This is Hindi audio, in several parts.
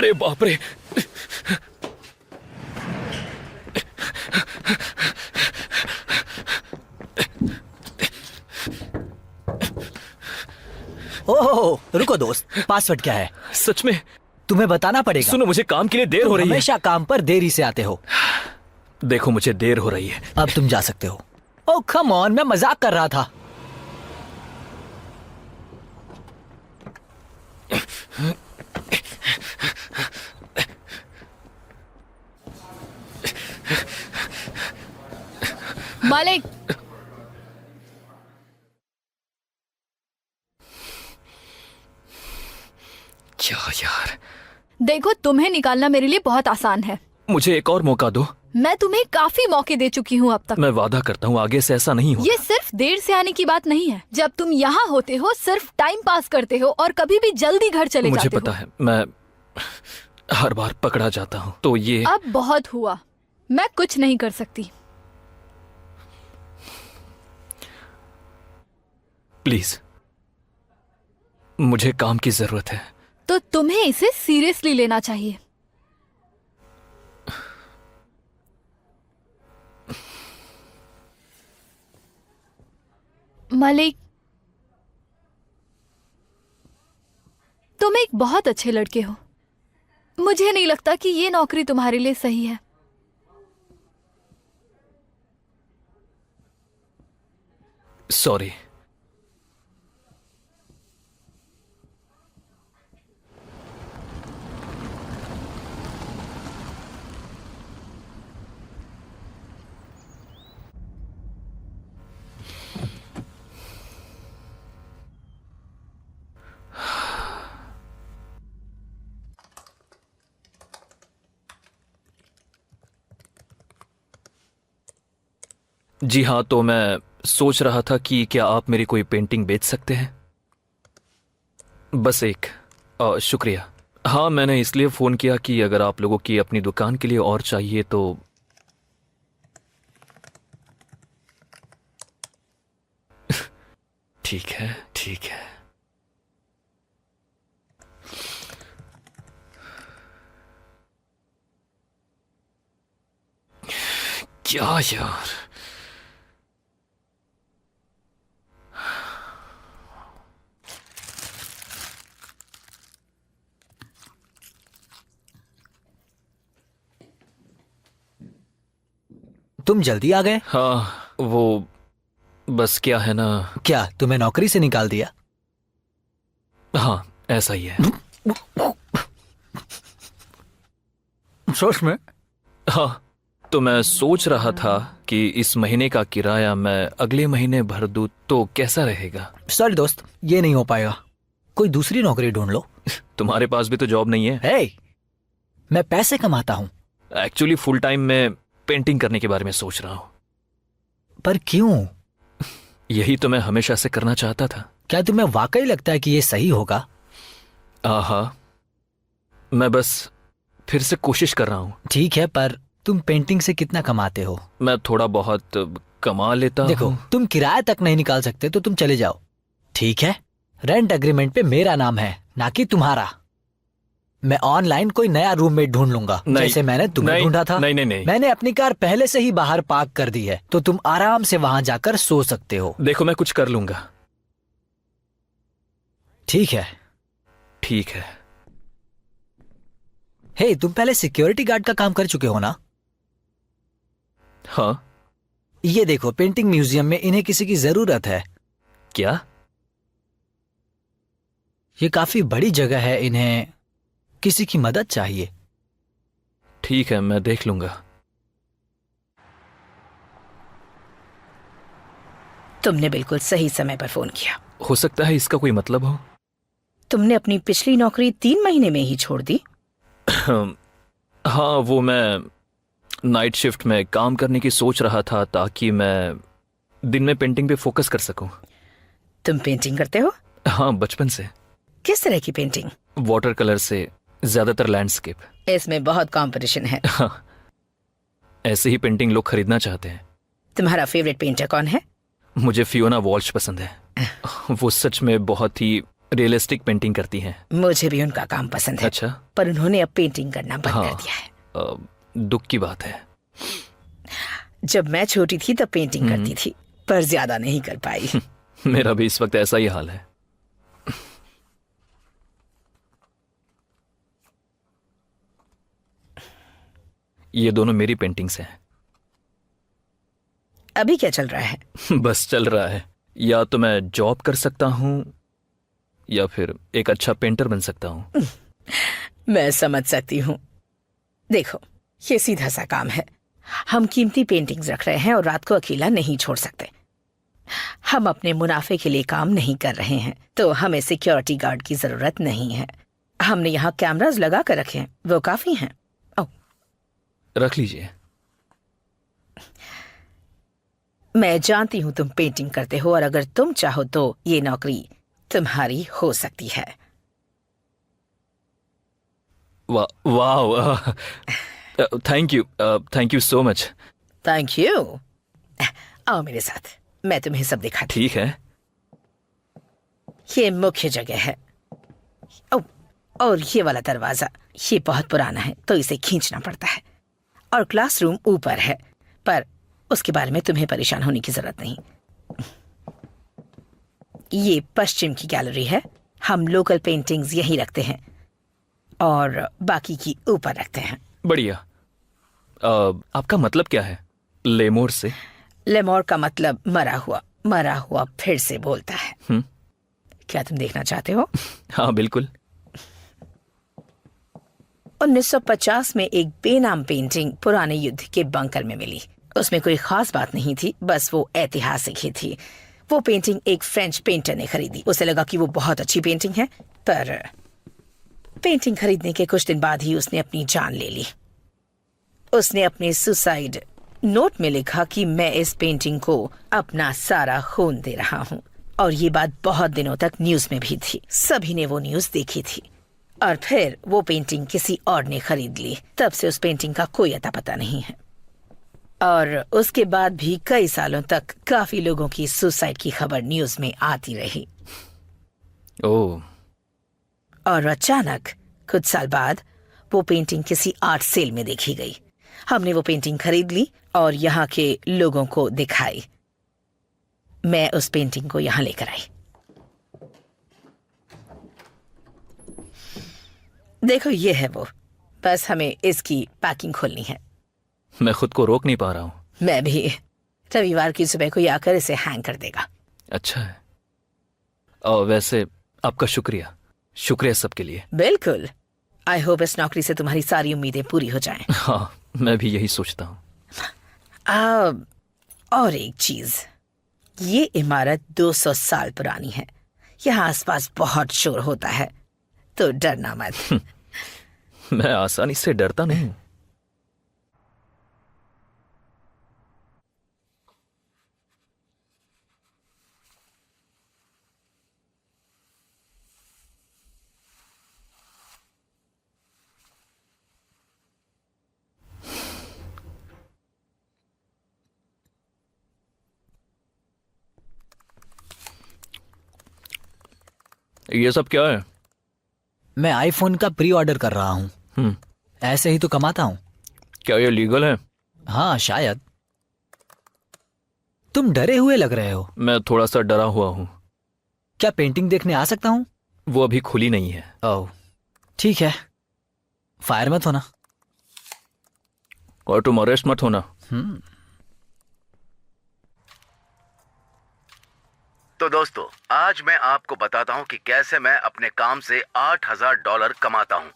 अरे बाप रे। ओह रुको दोस्त, पासवर्ड क्या है? सच में? तुम्हें बताना पड़ेगा। सुनो, मुझे काम के लिए देर हो रही है। हमेशा काम पर देरी से आते हो। देखो, मुझे देर हो रही है। अब तुम जा सकते हो। ओह कम ऑन, मैं मजाक कर रहा था। मालिक, क्या यार। देखो तुम्हें निकालना मेरे लिए बहुत आसान है। मुझे एक और मौका दो। मैं तुम्हें काफी मौके दे चुकी हूँ अब तक। मैं वादा करता हूँ आगे से ऐसा नहीं होगा। ये सिर्फ देर से आने की बात नहीं है। जब तुम यहाँ होते हो सिर्फ टाइम पास करते हो और कभी भी जल्दी घर चले मुझे जाते पता हो। है, मैं हर बार पकड़ा जाता हूँ, तो ये अब बहुत हुआ, मैं कुछ नहीं कर सकती। प्लीज, मुझे काम की जरूरत है। तो तुम्हें इसे सीरियसली लेना चाहिए। मलिक, तुम एक बहुत अच्छे लड़के हो। मुझे नहीं लगता कि ये नौकरी तुम्हारे लिए सही है। सॉरी। जी हाँ, तो मैं सोच रहा था कि क्या आप मेरी कोई पेंटिंग बेच सकते हैं? बस एक। शुक्रिया। हाँ, मैंने इसलिए फ़ोन किया कि अगर आप लोगों की अपनी दुकान के लिए और चाहिए तो ठीक है, ठीक है। क्या यार। तुम जल्दी आ गए। हाँ, वो बस क्या है ना। क्या तुम्हें नौकरी से निकाल दिया? हाँ, ऐसा ही है। सोच में। हाँ, तो मैं सोच रहा था कि इस महीने का किराया मैं अगले महीने भर दूं तो कैसा रहेगा? सॉरी दोस्त, ये नहीं हो पाएगा। कोई दूसरी नौकरी ढूंढ लो। तुम्हारे पास भी तो जॉब नहीं है। हे, मैं पैसे कमाता हूँ। एक्चुअली फुल टाइम में पेंटिंग करने के बारे में सोच रहा हूँ। पर क्यों? यही तो मैं हमेशा से करना चाहता था। क्या तुम्हें वाकई लगता है कि ये सही होगा? हाँ, मैं बस फिर से कोशिश कर रहा हूँ। ठीक है, पर तुम पेंटिंग से कितना कमाते हो? मैं थोड़ा बहुत कमा लेता देखो, हूँ। तुम किराया तक नहीं निकाल सकते तो तुम चले जाओ, ठीक है? रेंट एग्रीमेंट पे मेरा नाम है, ना कि तुम्हारा। मैं ऑनलाइन कोई नया रूममेट ढूंढ लूंगा, जैसे मैंने तुम्हें ढूंढा था। नहीं नहीं नहीं। मैंने अपनी कार पहले से ही बाहर पार्क कर दी है, तो तुम आराम से वहां जाकर सो सकते हो। देखो, मैं कुछ कर लूंगा। ठीक है। ठीक है। हे, तुम पहले सिक्योरिटी गार्ड का काम कर चुके हो ना? हाँ। ये देखो, पेंटिंग म्यूजियम में इन्हें किसी की जरूरत है। क्या? ये काफी बड़ी जगह है, इन्हें किसी की मदद चाहिए। ठीक है, मैं देख लूंगा। तुमने बिल्कुल सही समय पर फोन किया। हो सकता है इसका कोई मतलब हो। तुमने अपनी पिछली नौकरी 3 महीने में ही छोड़ दी। हाँ, वो मैं नाइट शिफ्ट में काम करने की सोच रहा था ताकि मैं दिन में पेंटिंग पे फोकस कर सकूं। तुम पेंटिंग करते हो? हाँ, बचपन से। किस तरह की पेंटिंग? वाटर कलर से, ज्यादातर लैंडस्केप। इसमें बहुत कंपटीशन है। हाँ, ऐसे ही पेंटिंग लोग खरीदना चाहते हैं। तुम्हारा फेवरेट पेंटर कौन है? मुझे फियोना वॉल्श पसंद है। वो सच में बहुत ही रियलिस्टिक पेंटिंग करती हैं। मुझे भी उनका काम पसंद है, अच्छा। पर उन्होंने अब पेंटिंग करना बंद हाँ। कर दिया है। दुख की बात है। जब मैं छोटी थी तब पेंटिंग करती थी, पर ज्यादा नहीं कर पाई। मेरा भी इस वक्त ऐसा ही हाल है। ये दोनों मेरी पेंटिंग्स हैं। अभी क्या चल रहा है? बस चल रहा है। या तो मैं जॉब कर सकता हूं या फिर एक अच्छा पेंटर बन सकता हूं। मैं समझ सकती हूँ। देखो, ये सीधा सा काम है। हम कीमती पेंटिंग्स रख रहे हैं और रात को अकेला नहीं छोड़ सकते। हम अपने मुनाफे के लिए काम नहीं कर रहे हैं, तो हमें सिक्योरिटी गार्ड की जरूरत नहीं है। हमने यहाँ कैमरास लगा कर रखे हैं, वो काफी हैं। ओ, रख लीजिए। मैं जानती हूँ तुम पेंटिंग करते हो, और अगर तुम चाहो तो ये नौकरी तुम्हारी हो सकती है। वाह। Thank you so much. Thank you. आओ मेरे साथ, मैं तुम्हें सब दिखाती ठीक है। हूँ। ये मुख्य जगह है। ओ, और ये वाला दरवाजा, ये बहुत पुराना है तो इसे खींचना पड़ता है। और क्लासरूम ऊपर है, पर उसके बारे में तुम्हें परेशान होने की जरूरत नहीं। ये पश्चिम की गैलरी है। हम लोकल पेंटिंग्स यहीं रखते हैं और बाकी की ऊपर रखते हैं। बढ़िया। आपका मतलब क्या है? लेमोर से? लेमोर का मतलब मरा हुआ फिर से बोलता है। क्या तुम देखना चाहते हो? हाँ बिल्कुल। 1950 में एक बेनाम पेंटिंग पुराने युद्ध के बंकर में मिली। उसमें कोई खास बात नहीं थी, बस वो ऐतिहासिक ही थी। वो पेंटिंग एक फ्रेंच पेंटर ने खरीदी। उसे लगा कि वो बहुत अच्छी पेंटिंग है, पर पेंटिंग खरीदने के कुछ दिन बाद ही उसने अपनी जान ले ली। उसने अपने सुसाइड नोट में लिखा कि मैं इस पेंटिंग को अपना सारा खून दे रहा हूँ। और ये बात बहुत दिनों तक न्यूज में भी थी, सभी ने वो न्यूज देखी थी। और फिर वो पेंटिंग किसी और ने खरीद ली। तब से उस पेंटिंग का कोई अता पता नहीं है। और उसके बाद भी कई सालों तक काफी लोगों की सुसाइड की खबर न्यूज में आती रही। ओह। और अचानक कुछ साल बाद वो पेंटिंग किसी आर्ट सेल में देखी गई। हमने वो पेंटिंग खरीद ली और यहाँ के लोगों को दिखाई। मैं उस पेंटिंग को यहाँ लेकर आई। देखो, ये है वो। बस हमें इसकी पैकिंग खोलनी है। मैं खुद को रोक नहीं पा रहा हूँ। मैं भी। रविवार की सुबह को ये आकर इसे हैंग कर देगा। अच्छा है। और वैसे आपका शुक्रिया सबके लिए। बिल्कुल। आई होप इस नौकरी से तुम्हारी सारी उम्मीदें पूरी हो जाएं। हाँ, मैं भी यही सोचता हूँ। और एक चीज, ये इमारत 200 साल पुरानी है। यहाँ आसपास बहुत शोर होता है, तो डरना मत। मैं आसानी से डरता नहीं हूँ। ये सब क्या है? मैं आईफोन का प्री ऑर्डर कर रहा हूँ। हम्म। ऐसे ही तो कमाता हूँ। क्या ये लीगल है? हाँ शायद। तुम डरे हुए लग रहे हो। मैं थोड़ा सा डरा हुआ हूँ। क्या पेंटिंग देखने आ सकता हूँ? वो अभी खुली नहीं है। ओह ठीक है, फायर मत होना। और तुम अरेस्ट मत होना। तो दोस्तों, आज मैं आपको बताता हूं कि कैसे मैं अपने काम से $8,000 कमाता हूं।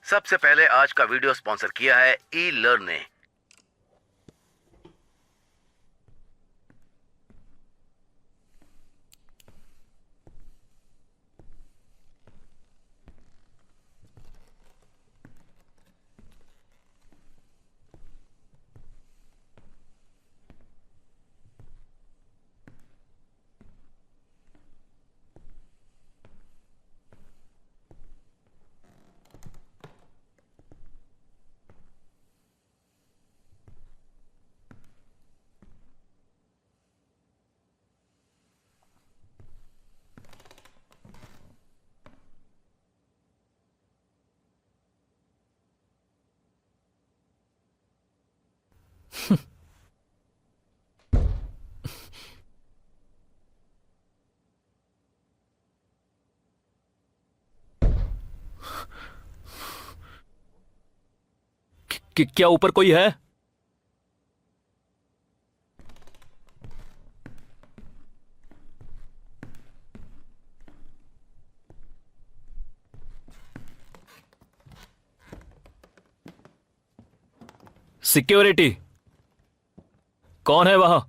सबसे पहले आज का वीडियो स्पॉन्सर किया है ई लर्न ने। कि क्या ऊपर कोई है? सिक्योरिटी, कौन है वहां?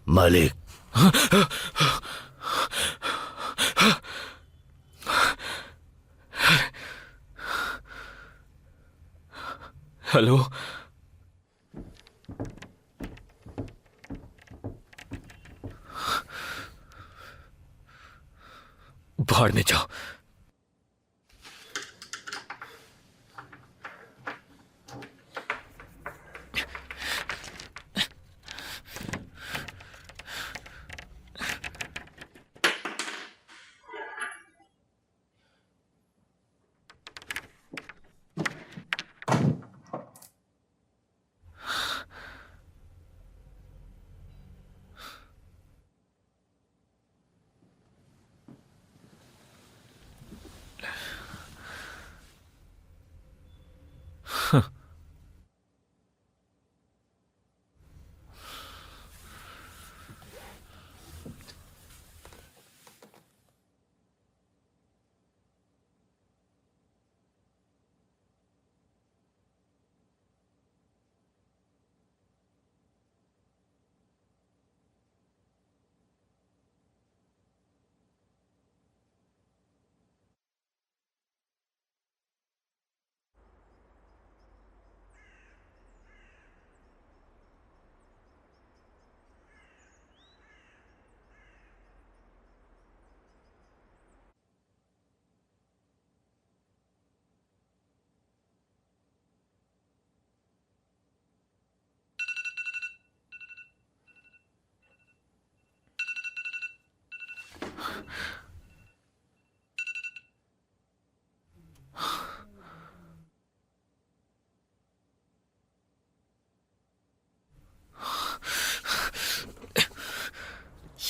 मालिक, हेलो। भाड़ में जाओ।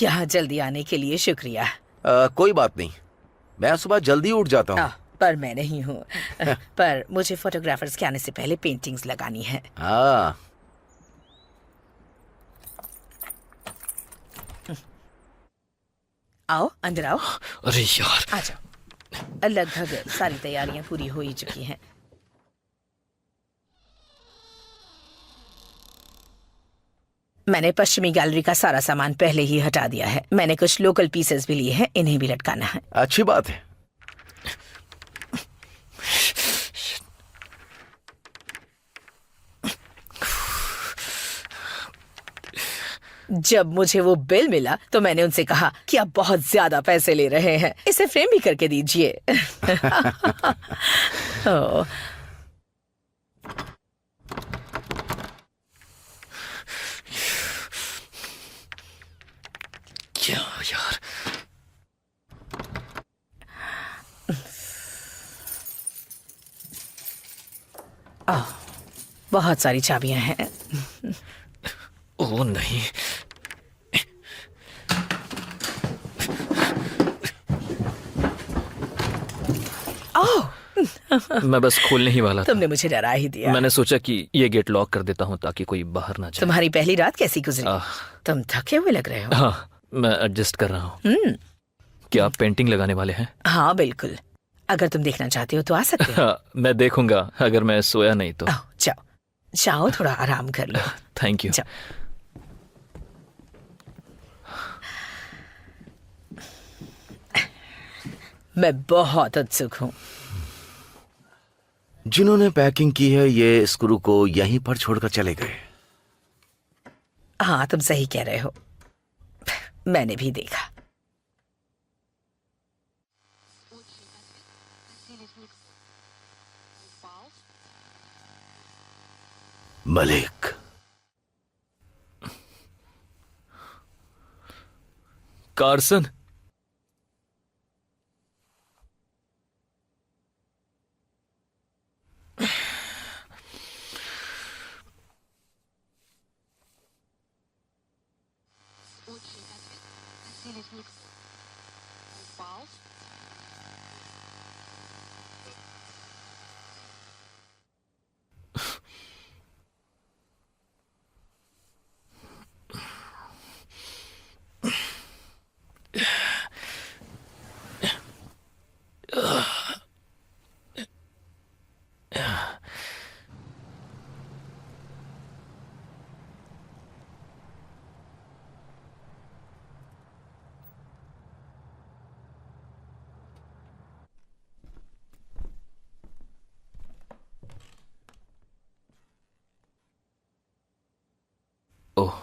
यहाँ जल्दी आने के लिए शुक्रिया। कोई बात नहीं, मैं सुबह जल्दी उठ जाता हूँ। पर मैं नहीं हूँ। पर मुझे फोटोग्राफर्स के आने से पहले पेंटिंग्स लगानी है। हाँ, आओ अंदर आओ। अरे यार, आ जाओ। लगभग सारी तैयारियां पूरी हो ही चुकी हैं। मैंने पश्चिमी गैलरी का सारा सामान पहले ही हटा दिया है। मैंने कुछ लोकल पीसेस भी लिए हैं, इन्हें भी लटकाना है। अच्छी बात है। जब मुझे वो बिल मिला तो मैंने उनसे कहा कि आप बहुत ज्यादा पैसे ले रहे हैं, इसे फ्रेम भी करके दीजिए। ओह, बहुत सारी चाबियां हैं। ओह नहीं। ओह, मैं बस खोलने ही वाला था। तुमने मुझे डरा ही दिया। मैंने सोचा कि ये गेट लॉक कर देता हूँ ताकि कोई बाहर ना जाए। तुम्हारी पहली रात कैसी गुजरी? तुम थके हुए लग रहे हो। हाँ, मैं एडजस्ट कर रहा हूँ। क्या आप पेंटिंग लगाने वाले हैं? हाँ बिल्कुल, अगर तुम देखना चाहते हो तो आ सकते हो। हाँ, मैं देखूंगा अगर मैं सोया नहीं तो। ओह, जाओ जाओ, थोड़ा आराम कर लो। Thank you. जाओ। मैं बहुत उत्सुक हूँ। जिन्होंने पैकिंग की है ये स्क्रू को यहीं पर छोड़कर चले गए। हाँ तुम सही कह रहे हो, मैंने भी देखा। मलिक, कार्सन, ओह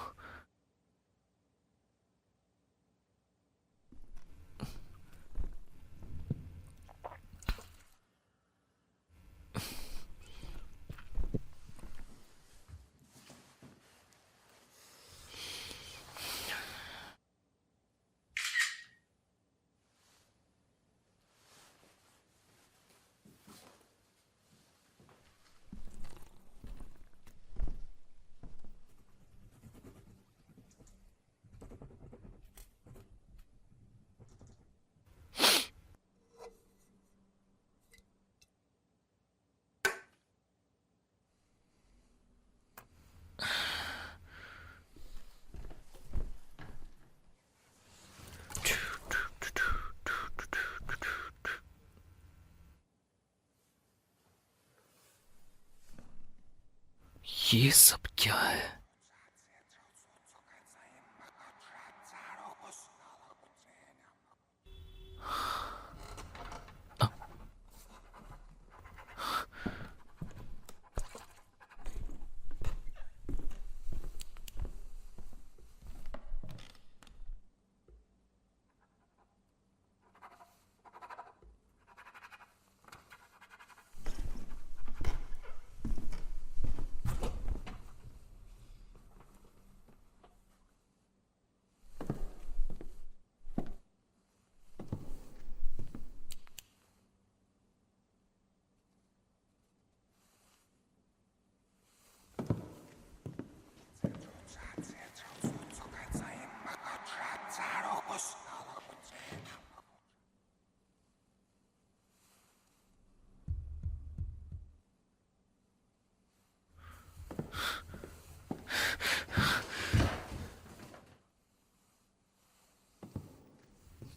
ये सब क्या है?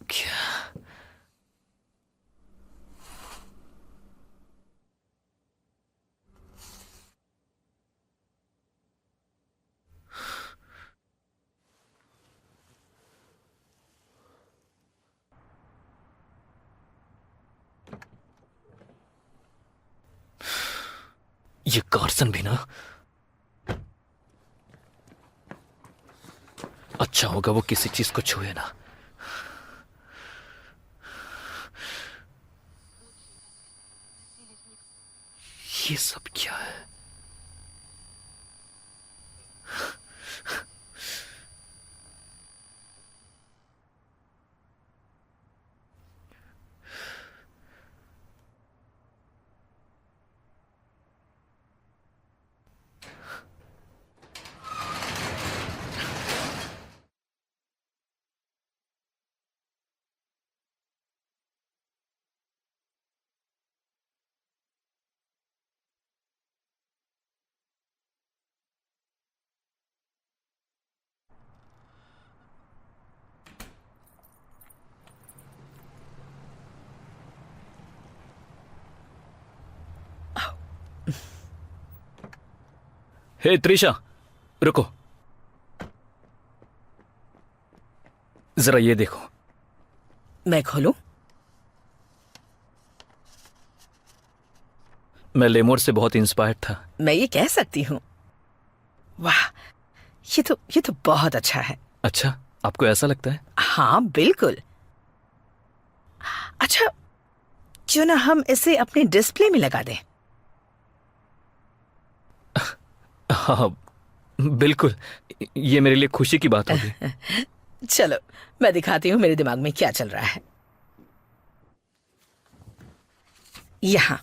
क्या? ये कार्सन भी ना। अच्छा होगा वो किसी चीज को छुए ना। ये सब क्या है? हे त्रिशा, रुको, जरा ये देखो। मैं खोलूं? मैं लेमोर से बहुत इंस्पायर्ड था। मैं ये कह सकती हूँ। वाह, ये तो बहुत अच्छा है। अच्छा, आपको ऐसा लगता है? हाँ बिल्कुल। अच्छा, क्यों ना हम इसे अपने डिस्प्ले में लगा दें? हाँ बिल्कुल, ये मेरे लिए खुशी की बात होगी। चलो मैं दिखाती हूँ मेरे दिमाग में क्या चल रहा है। यहाँ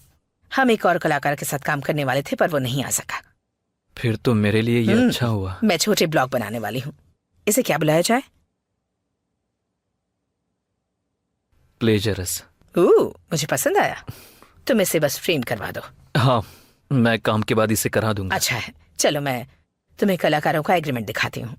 हम एक और कलाकार के साथ काम करने वाले थे, पर वो नहीं आ सका। फिर तो मेरे लिए ये अच्छा हुआ। मैं छोटे ब्लॉग बनाने वाली हूँ। इसे क्या बुलाया जाए? प्लेजरस। मुझे पसंद आया। तुम इसे बस फ्रेम करवा दो। हाँ, मैं काम के बाद इसे करा दूंगा। अच्छा है, चलो मैं तुम्हें कलाकारों का एग्रीमेंट दिखाती हूँ।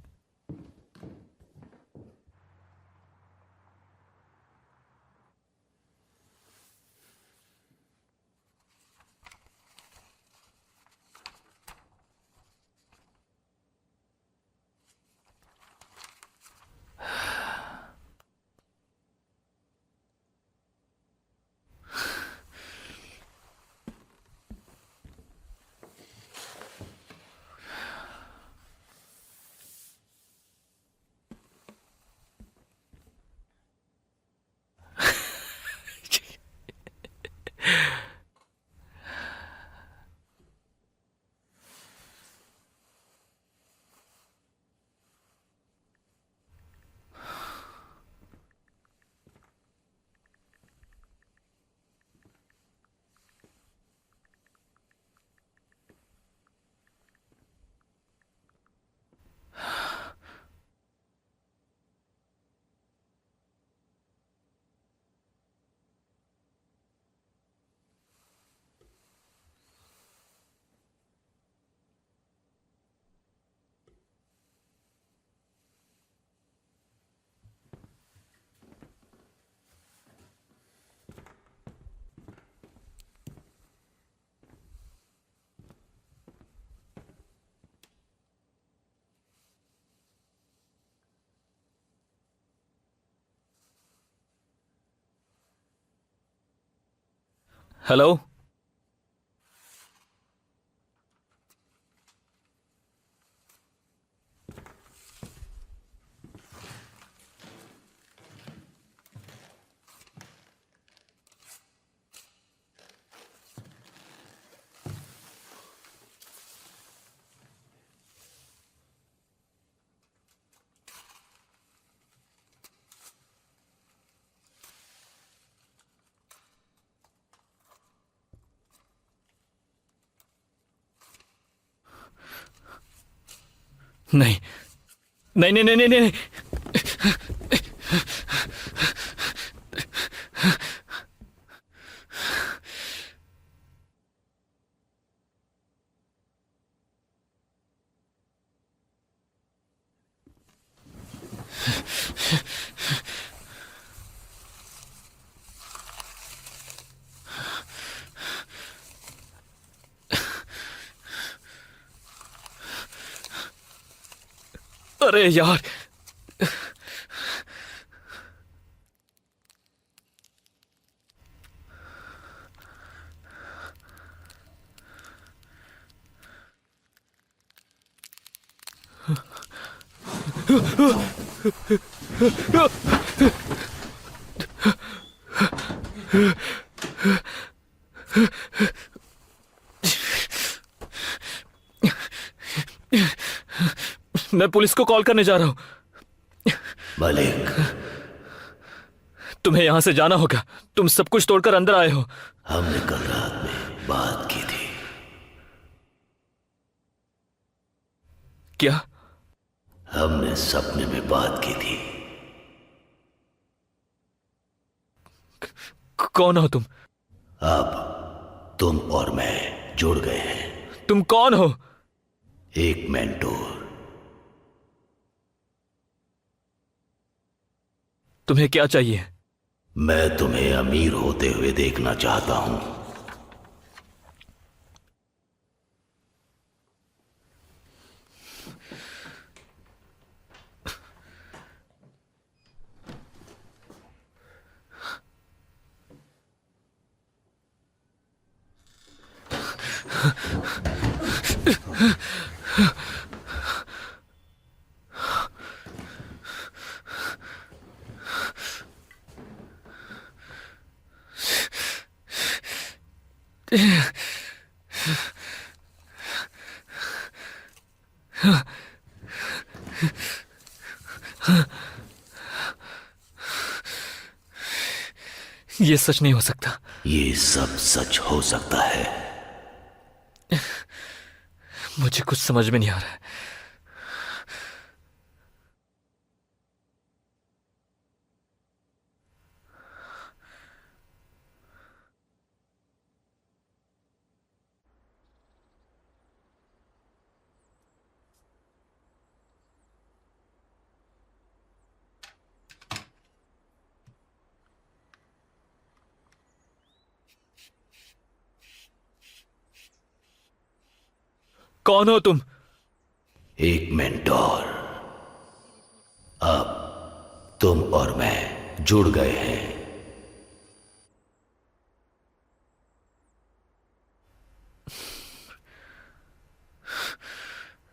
हेलो। नहीं नहीं नहीं नहीं नहीं, नहीं। अरे यार, मैं पुलिस को कॉल करने जा रहा हूं। मलिक, तुम्हें यहां से जाना होगा। तुम सब कुछ तोड़कर अंदर आए हो। हमने कल रात में बात की थी। क्या? हमने सपने में बात की थी। कौन हो तुम? अब तुम और मैं जुड़ गए हैं। तुम कौन हो? एक मेंटोर। तुम्हें क्या चाहिए? मैं तुम्हें अमीर होते हुए देखना चाहता हूं। ये सच नहीं हो सकता। ये सब सच हो सकता है। मुझे कुछ समझ में नहीं आ रहा है। कौन हो तुम? एक मेंटोर। अब तुम और मैं जुड़ गए हैं।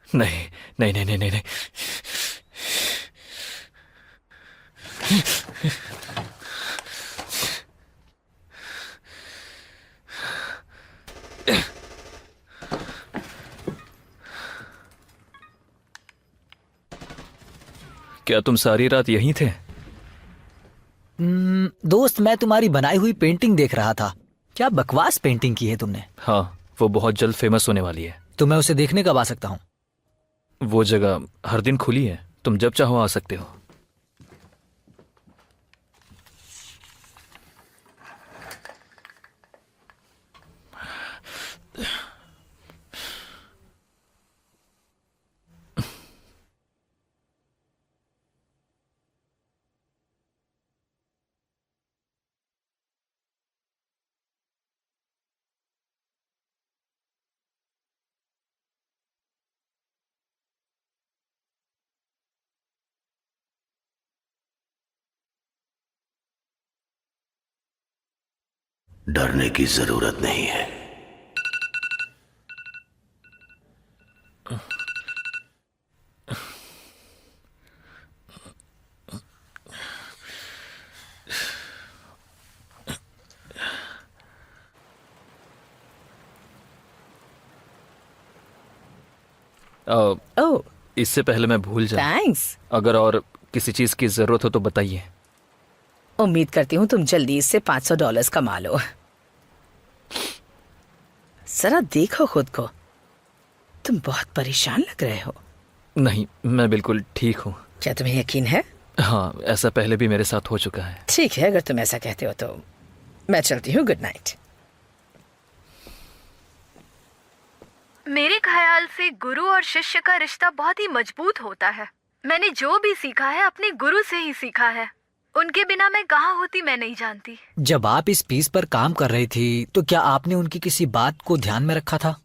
नहीं नहीं नहीं नहीं नहीं नहीं। क्या तुम सारी रात यहीं थे? दोस्त, मैं तुम्हारी बनाई हुई पेंटिंग देख रहा था। क्या बकवास पेंटिंग की है तुमने। हाँ, वो बहुत जल्द फेमस होने वाली है। तो मैं उसे देखने कब आ सकता हूँ? वो जगह हर दिन खुली है, तुम जब चाहो आ सकते हो। डरने की जरूरत नहीं है। ओह, इससे पहले मैं भूल जाऊं, थैंक्स। अगर और किसी चीज की जरूरत हो तो बताइए। उम्मीद करती हूँ तुम जल्दी इससे $500 कमा लो। जरा देखो खुद को, तुम बहुत परेशान लग रहे हो। नहीं, मैं बिल्कुल ठीक हूँ। क्या तुम्हें यकीन है? हाँ, ऐसा पहले भी मेरे साथ हो चुका है। ठीक है, अगर तुम ऐसा कहते हो तो मैं चलती हूँ। Good night. मेरे ख्याल से गुरु और शिष्य का रिश्ता बहुत ही मजबूत होता है। मैंने जो भी सीखा है अपने गुरु से ही सीखा है। उनके बिना मैं कहाँ होती मैं नहीं जानती। जब आप इस पीस पर काम कर रही थी तो क्या आपने उनकी किसी बात को ध्यान में रखा था?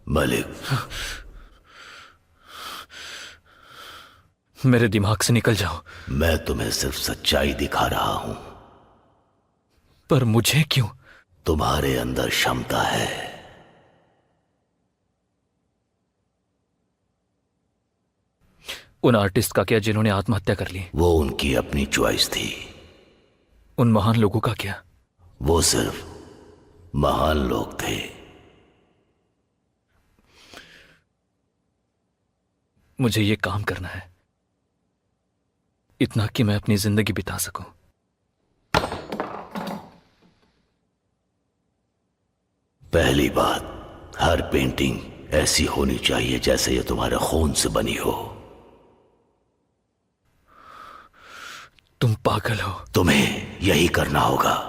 मलिक, मेरे दिमाग से निकल जाओ। मैं तुम्हें सिर्फ सच्चाई दिखा रहा हूं। पर मुझे क्यों? तुम्हारे अंदर क्षमता है। उन आर्टिस्ट का क्या जिन्होंने आत्महत्या कर ली? वो उनकी अपनी चॉइस थी। उन महान लोगों का क्या? वो सिर्फ महान लोग थे। मुझे ये काम करना है, इतना कि मैं अपनी जिंदगी बिता सकूं। पहली बात, हर पेंटिंग ऐसी होनी चाहिए जैसे ये तुम्हारे खून से बनी हो। तुम पागल हो। तुम्हें यही करना होगा।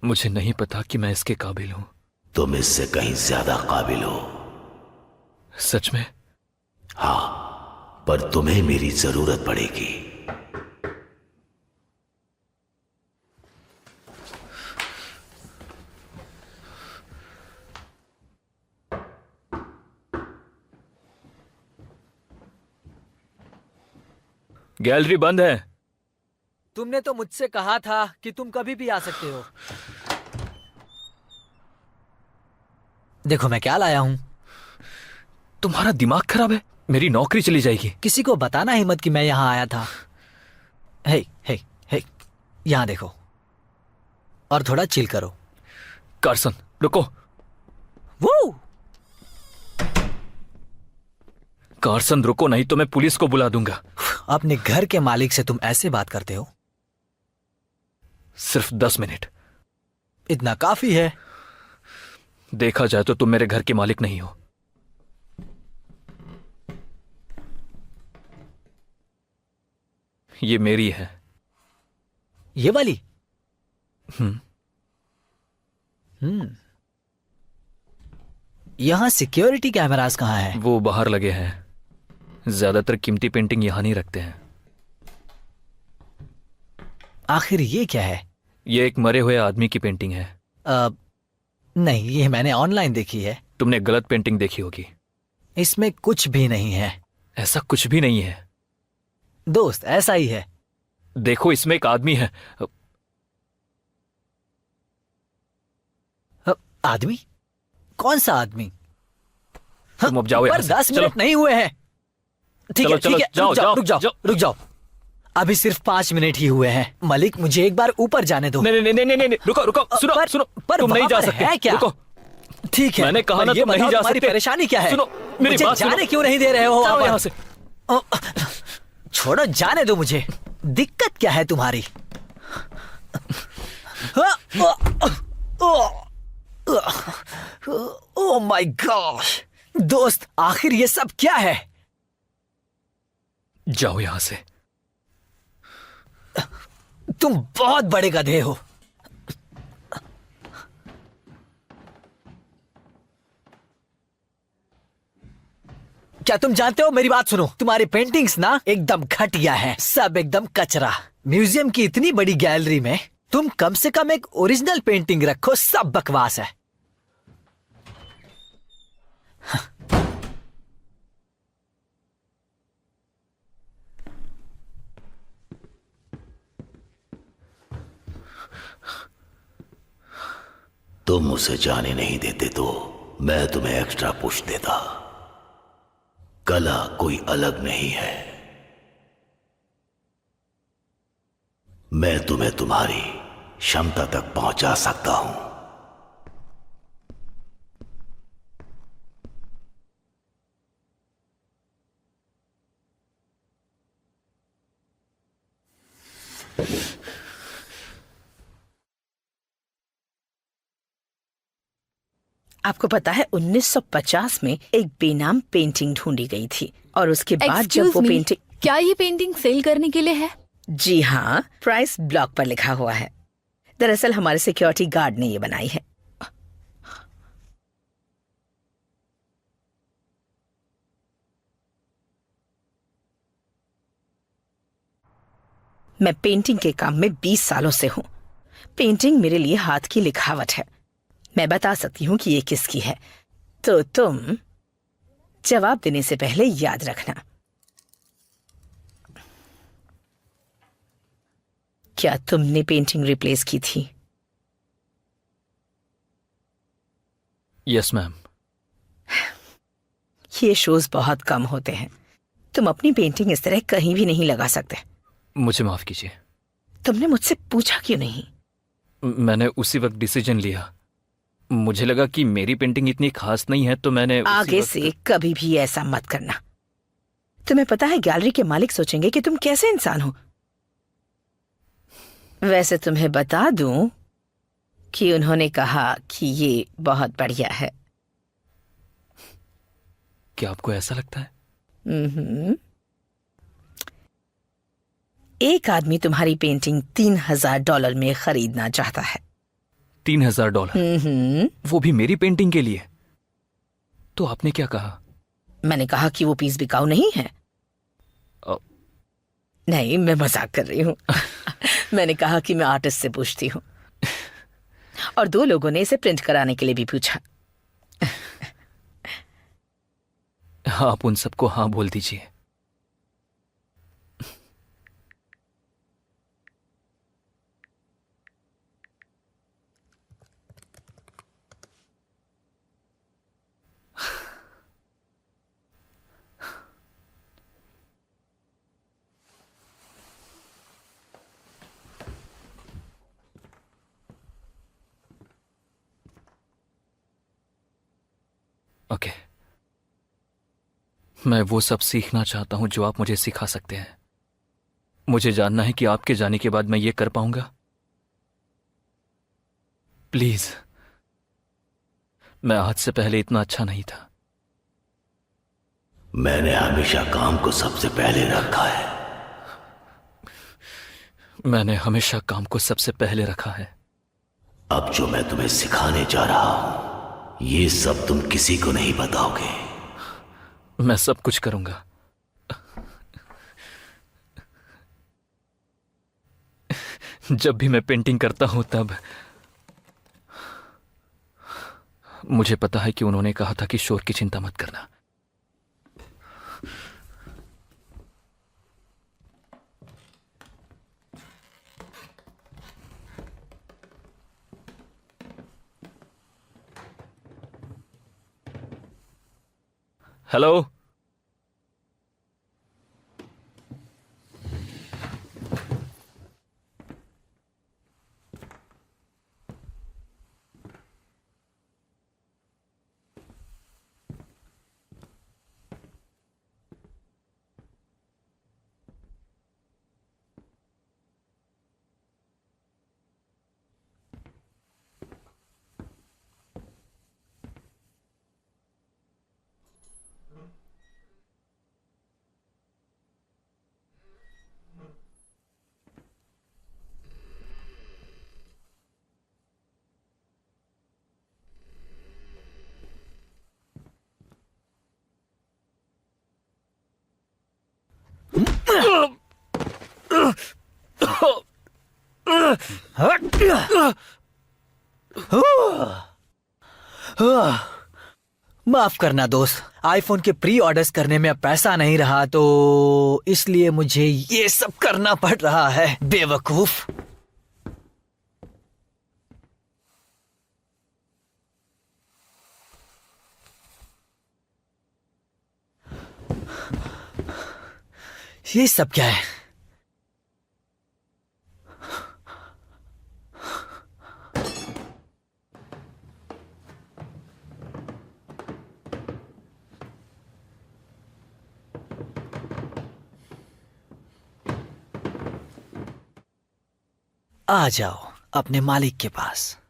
मुझे नहीं पता कि मैं इसके काबिल हूं। तुम इससे कहीं ज्यादा काबिल हो। सच में? हाँ, पर तुम्हें मेरी जरूरत पड़ेगी। गैलरी बंद है। तुमने तो मुझसे कहा था कि तुम कभी भी आ सकते हो। देखो मैं क्या लाया हूं। तुम्हारा दिमाग खराब है, मेरी नौकरी चली जाएगी। किसी को बताना ही मत कि मैं यहां आया था। हे हे हे, यहां देखो और थोड़ा चिल करो। कार्सन रुको। वो कार्सन रुको, नहीं तो मैं पुलिस को बुला दूंगा। अपने घर के मालिक से तुम ऐसे बात करते हो? सिर्फ 10 मिनट। इतना काफी है। देखा जाए तो तुम मेरे घर के मालिक नहीं हो। ये मेरी है। ये वाली? हम्म। यहां सिक्योरिटी कैमरास कहां है? वो बाहर लगे हैं। ज्यादातर कीमती पेंटिंग यहां नहीं रखते हैं। आखिर ये क्या है? ये एक मरे हुए आदमी की पेंटिंग है। नहीं, ये मैंने ऑनलाइन देखी है। तुमने गलत पेंटिंग देखी होगी। इसमें कुछ भी नहीं है। ऐसा कुछ भी नहीं है दोस्त, ऐसा ही है। देखो, इसमें एक आदमी है। आदमी? कौन सा आदमी? तुम अब जाओ यहाँ पर से। 10 चलो। मिनट नहीं हुए हैं। ठीक चलो, है, चलो, ठीक है, जाओ, जाओ, रुक जाओ, जाओ। रुक जाओ। अभी सिर्फ 5 मिनट ही हुए हैं। मलिक, मुझे एक बार ऊपर जाने दो। नहीं नहीं नहीं नहीं नहीं, रुको रुको, सुनो सुनो। तुम नहीं जा सकते। है क्या? रुको। ठीक है, मैंने कहा ना, ये तुम नहीं बताओ जा तुम्हारी सकते। परेशानी क्या है? सुनो, मेरी मुझे बात सुनो। जाने क्यों नहीं दे रहे हो? जाओ आप यहाँ से। छोड़ो, जाने दो मुझे। दिक्कत क्या है तुम्हारी? ओह माय गॉश दोस्त, आखिर ये सब क्या है? जाओ यहां से। तुम बहुत बड़े गधे हो। क्या तुम जानते हो, मेरी बात सुनो, तुम्हारी पेंटिंग्स ना एकदम घटिया है, सब एकदम कचरा। म्यूजियम की इतनी बड़ी गैलरी में तुम कम से कम एक ओरिजिनल पेंटिंग रखो, सब बकवास है। तुम उसे जाने नहीं देते तो मैं तुम्हें एक्स्ट्रा पुश देता। कला कोई अलग नहीं है। मैं तुम्हें तुम्हारी क्षमता तक पहुंचा सकता हूं। आपको पता है 1950 में एक बेनाम पेंटिंग ढूंढी गई थी और उसके बाद जब एक्सक्यूज वो मी, पेंटिंग क्या ये पेंटिंग सेल करने के लिए है? जी हाँ, प्राइस ब्लॉक पर लिखा हुआ है। दरअसल हमारे सिक्योरिटी गार्ड ने ये बनाई है। मैं पेंटिंग के काम में 20 सालों से हूं। पेंटिंग मेरे लिए हाथ की लिखावट है। मैं बता सकती हूँ कि ये किसकी है, तो तुम जवाब देने से पहले याद रखना। क्या तुमने पेंटिंग रिप्लेस की थी? Yes ma'am. ये शोज बहुत कम होते हैं। तुम अपनी पेंटिंग इस तरह कहीं भी नहीं लगा सकते। मुझे माफ कीजिए। तुमने मुझसे पूछा क्यों नहीं? मैंने उसी वक्त डिसीजन लिया। मुझे लगा कि मेरी पेंटिंग इतनी खास नहीं है, तो मैंने उसी आगे वक्त- से कभी भी ऐसा मत करना। तुम्हें पता है गैलरी के मालिक सोचेंगे कि तुम कैसे इंसान हो। वैसे तुम्हें बता दूं कि उन्होंने कहा कि ये बहुत बढ़िया है। क्या आपको ऐसा लगता है? हम्म। एक आदमी तुम्हारी पेंटिंग $3000 में खरीदना चाहता है। $3000? वो भी मेरी पेंटिंग के लिए? तो आपने क्या कहा? मैंने कहा कि वो पीस बिकाऊ नहीं है। अ- नहीं, मैं मजाक कर रही हूँ। मैंने कहा कि मैं आर्टिस्ट से पूछती हूँ। और 2 लोगों ने इसे प्रिंट कराने के लिए भी पूछा। आप उन सबको हाँ बोल दीजिए। ओके। मैं वो सब सीखना चाहता हूं जो आप मुझे सिखा सकते हैं। मुझे जानना है कि आपके जाने के बाद मैं ये कर पाऊंगा। प्लीज। मैं आज से पहले इतना अच्छा नहीं था। मैंने हमेशा काम को सबसे पहले रखा है। मैंने हमेशा काम को सबसे पहले रखा है। अब जो मैं तुम्हें सिखाने जा रहा हूं, ये सब तुम किसी को नहीं बताओगे। मैं सब कुछ करूंगा। जब भी मैं पेंटिंग करता हूं तब मुझे पता है कि उन्होंने कहा था कि शोर की चिंता मत करना। हेलो। माफ करना दोस्त, आईफोन के प्री ऑर्डर्स करने में अब पैसा नहीं रहा, तो इसलिए मुझे ये सब करना पड़ रहा है, बेवकूफ। ये सब क्या है? आ जाओ अपने मालिक के पास।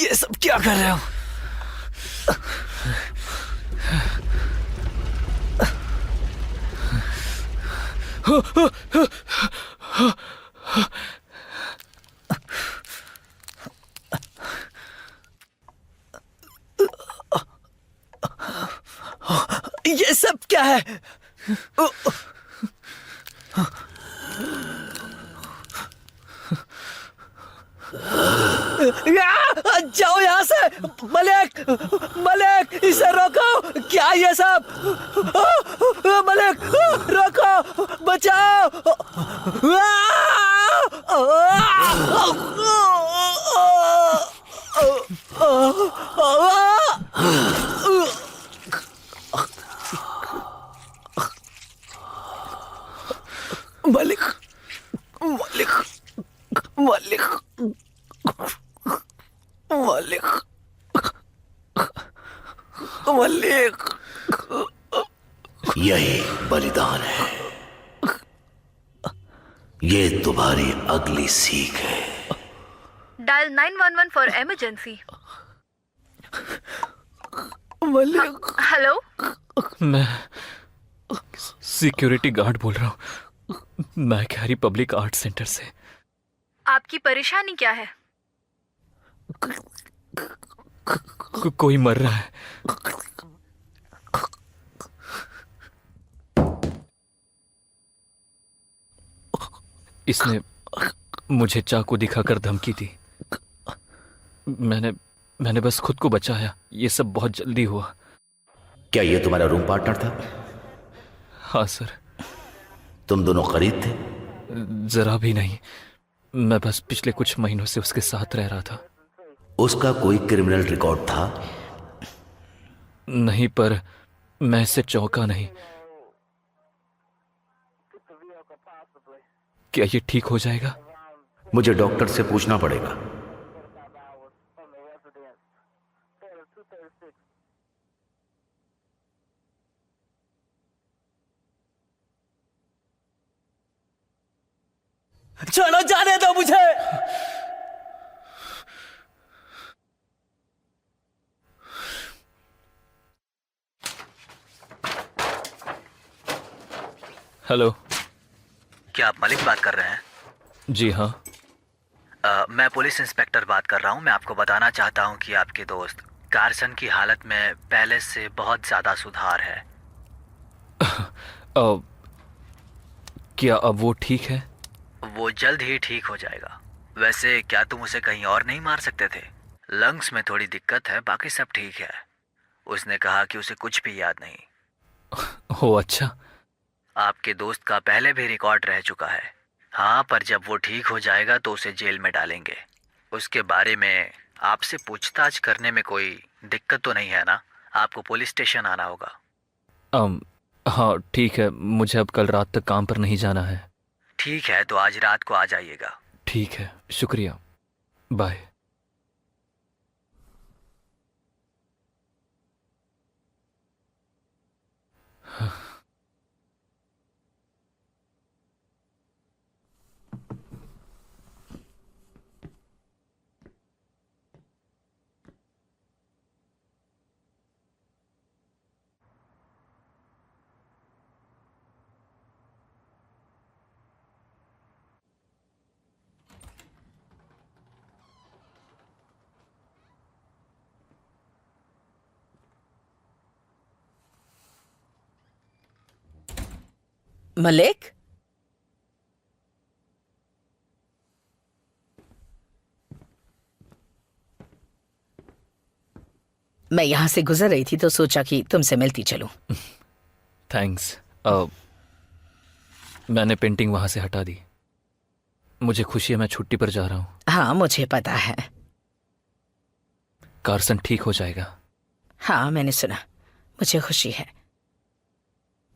ये सब क्या कर रहे हो? ये सब क्या है? जाओ यहाँ से। मलिक, मलिक, इसे रोको। क्या ये सब? मलिक, रोको, बचाओ। मलिक, मलिक, मलिक, मलिक, मलिक। यही बलिदान है। ये तुम्हारी अगली सीख है। Dial 911 for emergency. Malik, hello, मैं सिक्योरिटी गार्ड बोल रहा हूँ। मैं खैरी पब्लिक आर्ट सेंटर से। आपकी परेशानी क्या है? कोई मर रहा है। इसने मुझे चाकू दिखाकर धमकी दी। मैंने बस खुद को बचाया। ये सब बहुत जल्दी हुआ। क्या ये तुम्हारा रूम पार्टनर था? हाँ सर। तुम दोनों करीब थे? जरा भी नहीं। मैं बस पिछले कुछ महीनों से उसके साथ रह रहा था। उसका कोई क्रिमिनल रिकॉर्ड था? नहीं, पर मैं इससे चौंका नहीं। क्या ये ठीक हो जाएगा? मुझे डॉक्टर से पूछना पड़ेगा। चलो जाने दो मुझे। हेलो। क्या आप मलिक बात कर रहे हैं? जी हाँ। मैं पुलिस इंस्पेक्टर बात कर रहा हूँ। मैं आपको बताना चाहता हूँ कि आपके दोस्त कार्सन की हालत में पहले से बहुत ज्यादा सुधार है। क्या अब वो ठीक है? वो जल्द ही ठीक हो जाएगा। वैसे क्या तुम उसे कहीं और नहीं मार सकते थे? लंग्स में थोड़ी दिक्कत है, बाकी सब ठीक है। उसने कहा कि उसे कुछ भी याद नहीं। हो अच्छा। आपके दोस्त का पहले भी रिकॉर्ड रह चुका है। हाँ, पर जब वो ठीक हो जाएगा तो उसे जेल में डालेंगे। उसके बारे में आपसे पूछताछ करने में कोई दिक्कत तो नहीं है ना? आपको पुलिस स्टेशन आना होगा। हाँ ठीक है। मुझे अब कल रात तक काम पर नहीं जाना है। ठीक है, तो आज रात को आ जाइएगा। ठीक है, शुक्रिया। बाय। मलिक, मैं यहां से गुजर रही थी तो सोचा कि तुमसे मिलती चलूं। थैंक्स। मैंने पेंटिंग वहां से हटा दी। मुझे खुशी है, मैं छुट्टी पर जा रहा हूँ। हाँ, मुझे पता है। कार्सन ठीक हो जाएगा। हाँ, मैंने सुना। मुझे खुशी है।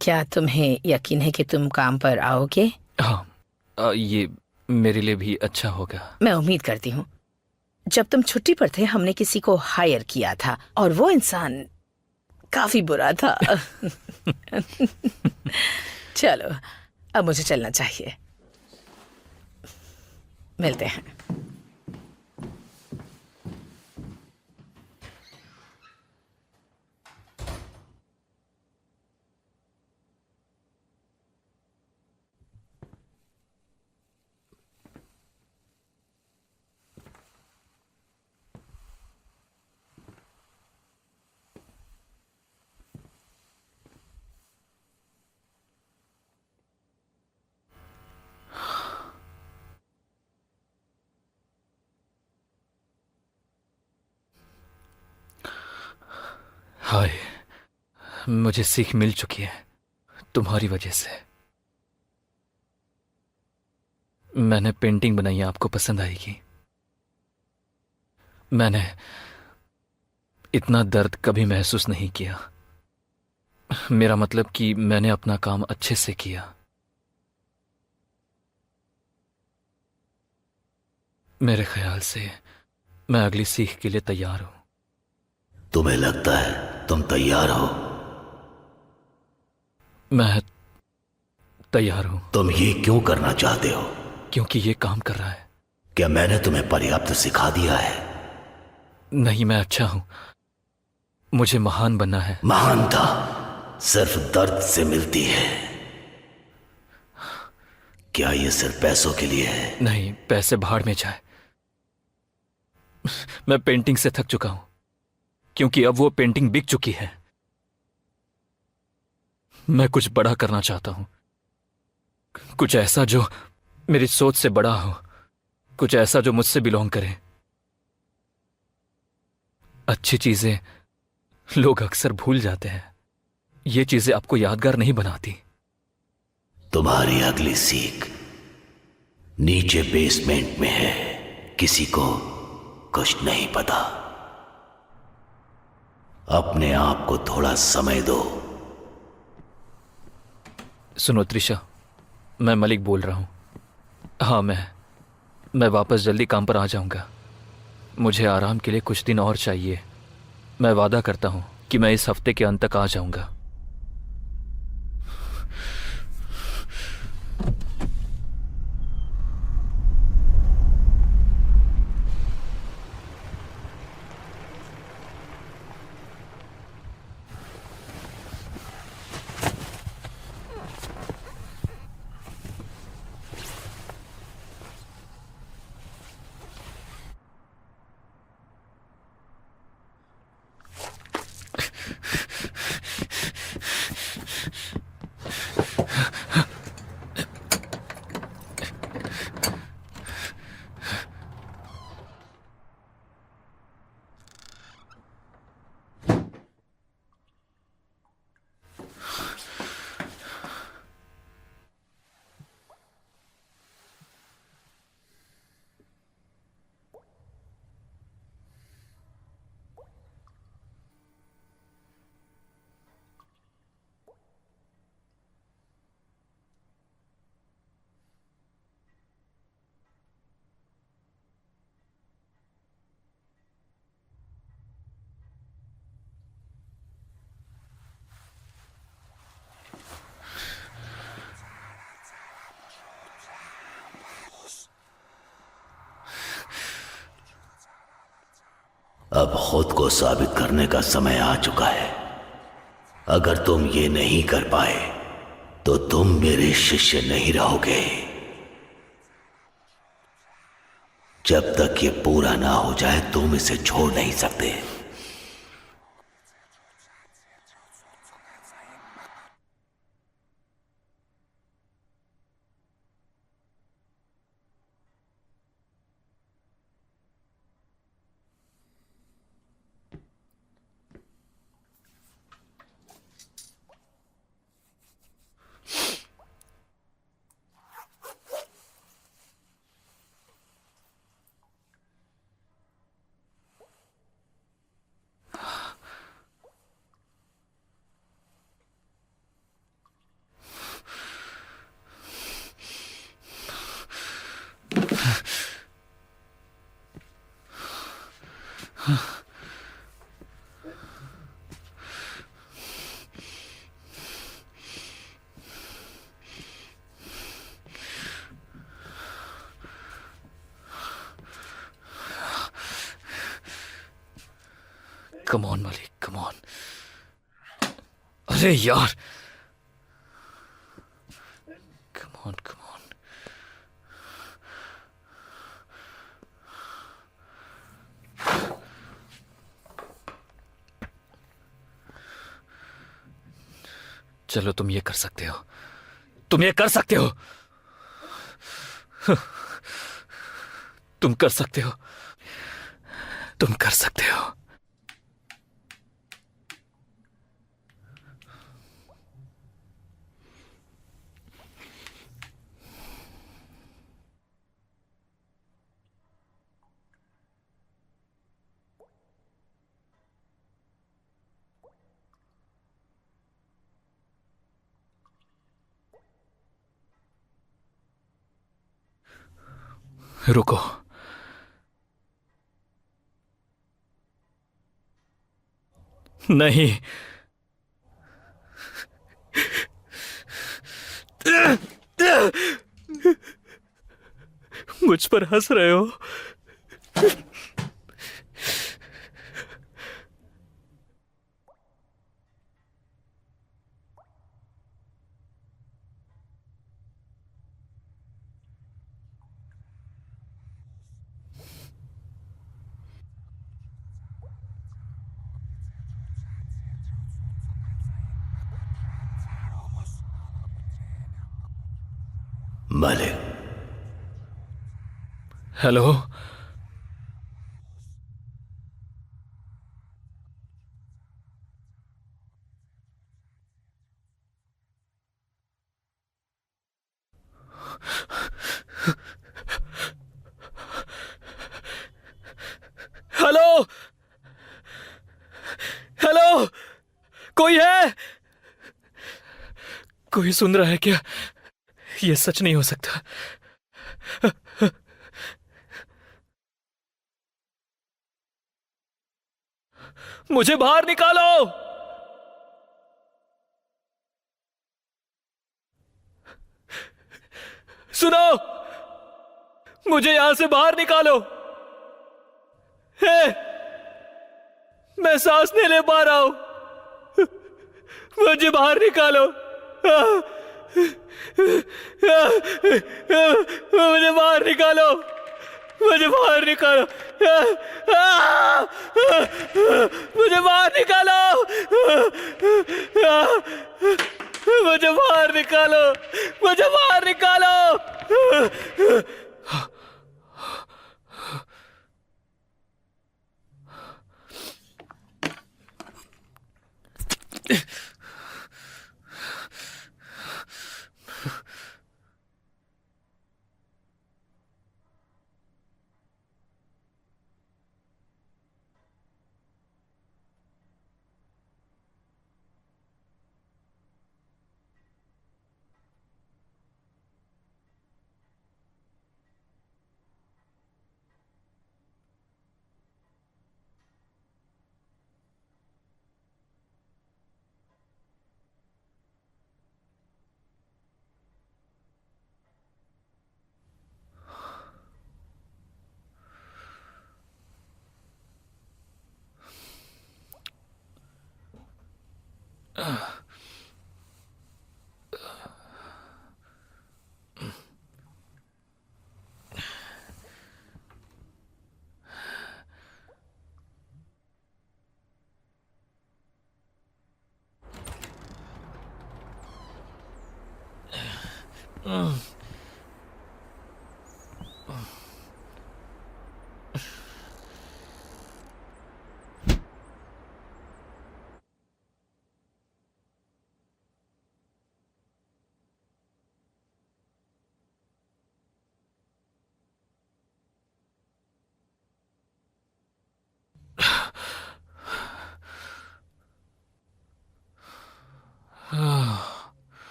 क्या तुम्हें यकीन है कि तुम काम पर आओगे? हाँ, ये मेरे लिए भी अच्छा होगा। मैं उम्मीद करती हूँ। जब तुम छुट्टी पर थे हमने किसी को हायर किया था और वो इंसान काफी बुरा था। चलो, अब मुझे चलना चाहिए। मिलते हैं। हाय, मुझे सीख मिल चुकी है तुम्हारी वजह से। मैंने पेंटिंग बनाई, आपको पसंद आएगी। मैंने इतना दर्द कभी महसूस नहीं किया। मेरा मतलब कि मैंने अपना काम अच्छे से किया। मेरे ख्याल से मैं अगली सीख के लिए तैयार हूं। तुम्हें लगता है तुम तैयार हो? मैं तैयार हूं तुम ये क्यों करना चाहते हो? क्योंकि ये काम कर रहा है। क्या मैंने तुम्हें पर्याप्त सिखा दिया है? नहीं, मैं अच्छा हूं। मुझे महान बनना है। महानता सिर्फ दर्द से मिलती है। क्या ये सिर्फ पैसों के लिए है? नहीं, पैसे भाड़ में जाए। मैं पेंटिंग से थक चुका हूं, क्योंकि अब वो पेंटिंग बिक चुकी है। मैं कुछ बड़ा करना चाहता हूं, कुछ ऐसा जो मेरी सोच से बड़ा हो, कुछ ऐसा जो मुझसे बिलोंग करे। अच्छी चीजें लोग अक्सर भूल जाते हैं। ये चीजें आपको यादगार नहीं बनाती। तुम्हारी अगली सीख नीचे बेसमेंट में है। किसी को कुछ नहीं पता। अपने आप को थोड़ा समय दो। सुनो त्रिशा, मैं मलिक बोल रहा हूं। हाँ, मैं वापस जल्दी काम पर आ जाऊंगा। मुझे आराम के लिए कुछ दिन और चाहिए। मैं वादा करता हूं कि मैं इस हफ्ते के अंत तक आ जाऊंगा। अब खुद को साबित करने का समय आ चुका है। अगर तुम ये नहीं कर पाए तो तुम मेरे शिष्य नहीं रहोगे। जब तक ये पूरा ना हो जाए तुम इसे छोड़ नहीं सकते। Come on Malik, come on. अरे यार, कम ऑन, कम ऑन। चलो, तुम ये कर सकते हो, तुम ये कर सकते हो, तुम कर सकते हो, तुम कर सकते हो। रुको। नहीं, मुझ पर हंस रहे हो। मालिक, हेलो। हेलो, हेलो, कोई है? कोई सुन रहा है क्या? यह सच नहीं हो सकता। मुझे बाहर निकालो। सुनो, मुझे यहां से बाहर निकालो। हे, मैं सांस नहीं ले पा रहा हूं। मुझे बाहर निकालो। मुझे बाहर निकालो। मुझे बाहर निकालो। मुझे बाहर निकालो। मुझे बाहर निकालो। मुझे बाहर निकालो।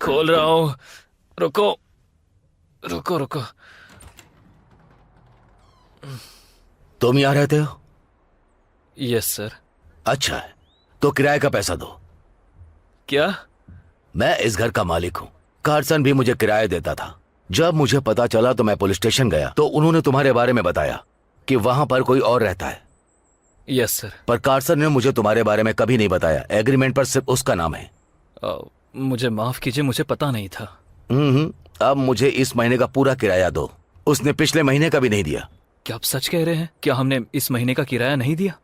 खोल रहा हूं। रुको, रुको, रुको। तुम यहाँ रहते हो? Yes sir. अच्छा है, तो किराए का पैसा दो। क्या? मैं इस घर का मालिक हूँ। कार्सन भी मुझे किराया देता था। जब मुझे पता चला तो मैं पुलिस स्टेशन गया, तो उन्होंने तुम्हारे बारे में बताया कि वहां पर कोई और रहता है। Yes sir. पर कार्सन ने मुझे तुम्हारे बारे में कभी नहीं बताया। एग्रीमेंट पर सिर्फ उसका नाम है। मुझे माफ कीजिए, मुझे पता नहीं था। अब मुझे इस महीने का पूरा किराया दो। उसने पिछले महीने का भी नहीं दिया। क्या आप सच कह रहे हैं? क्या हमने इस महीने का किराया नहीं दिया?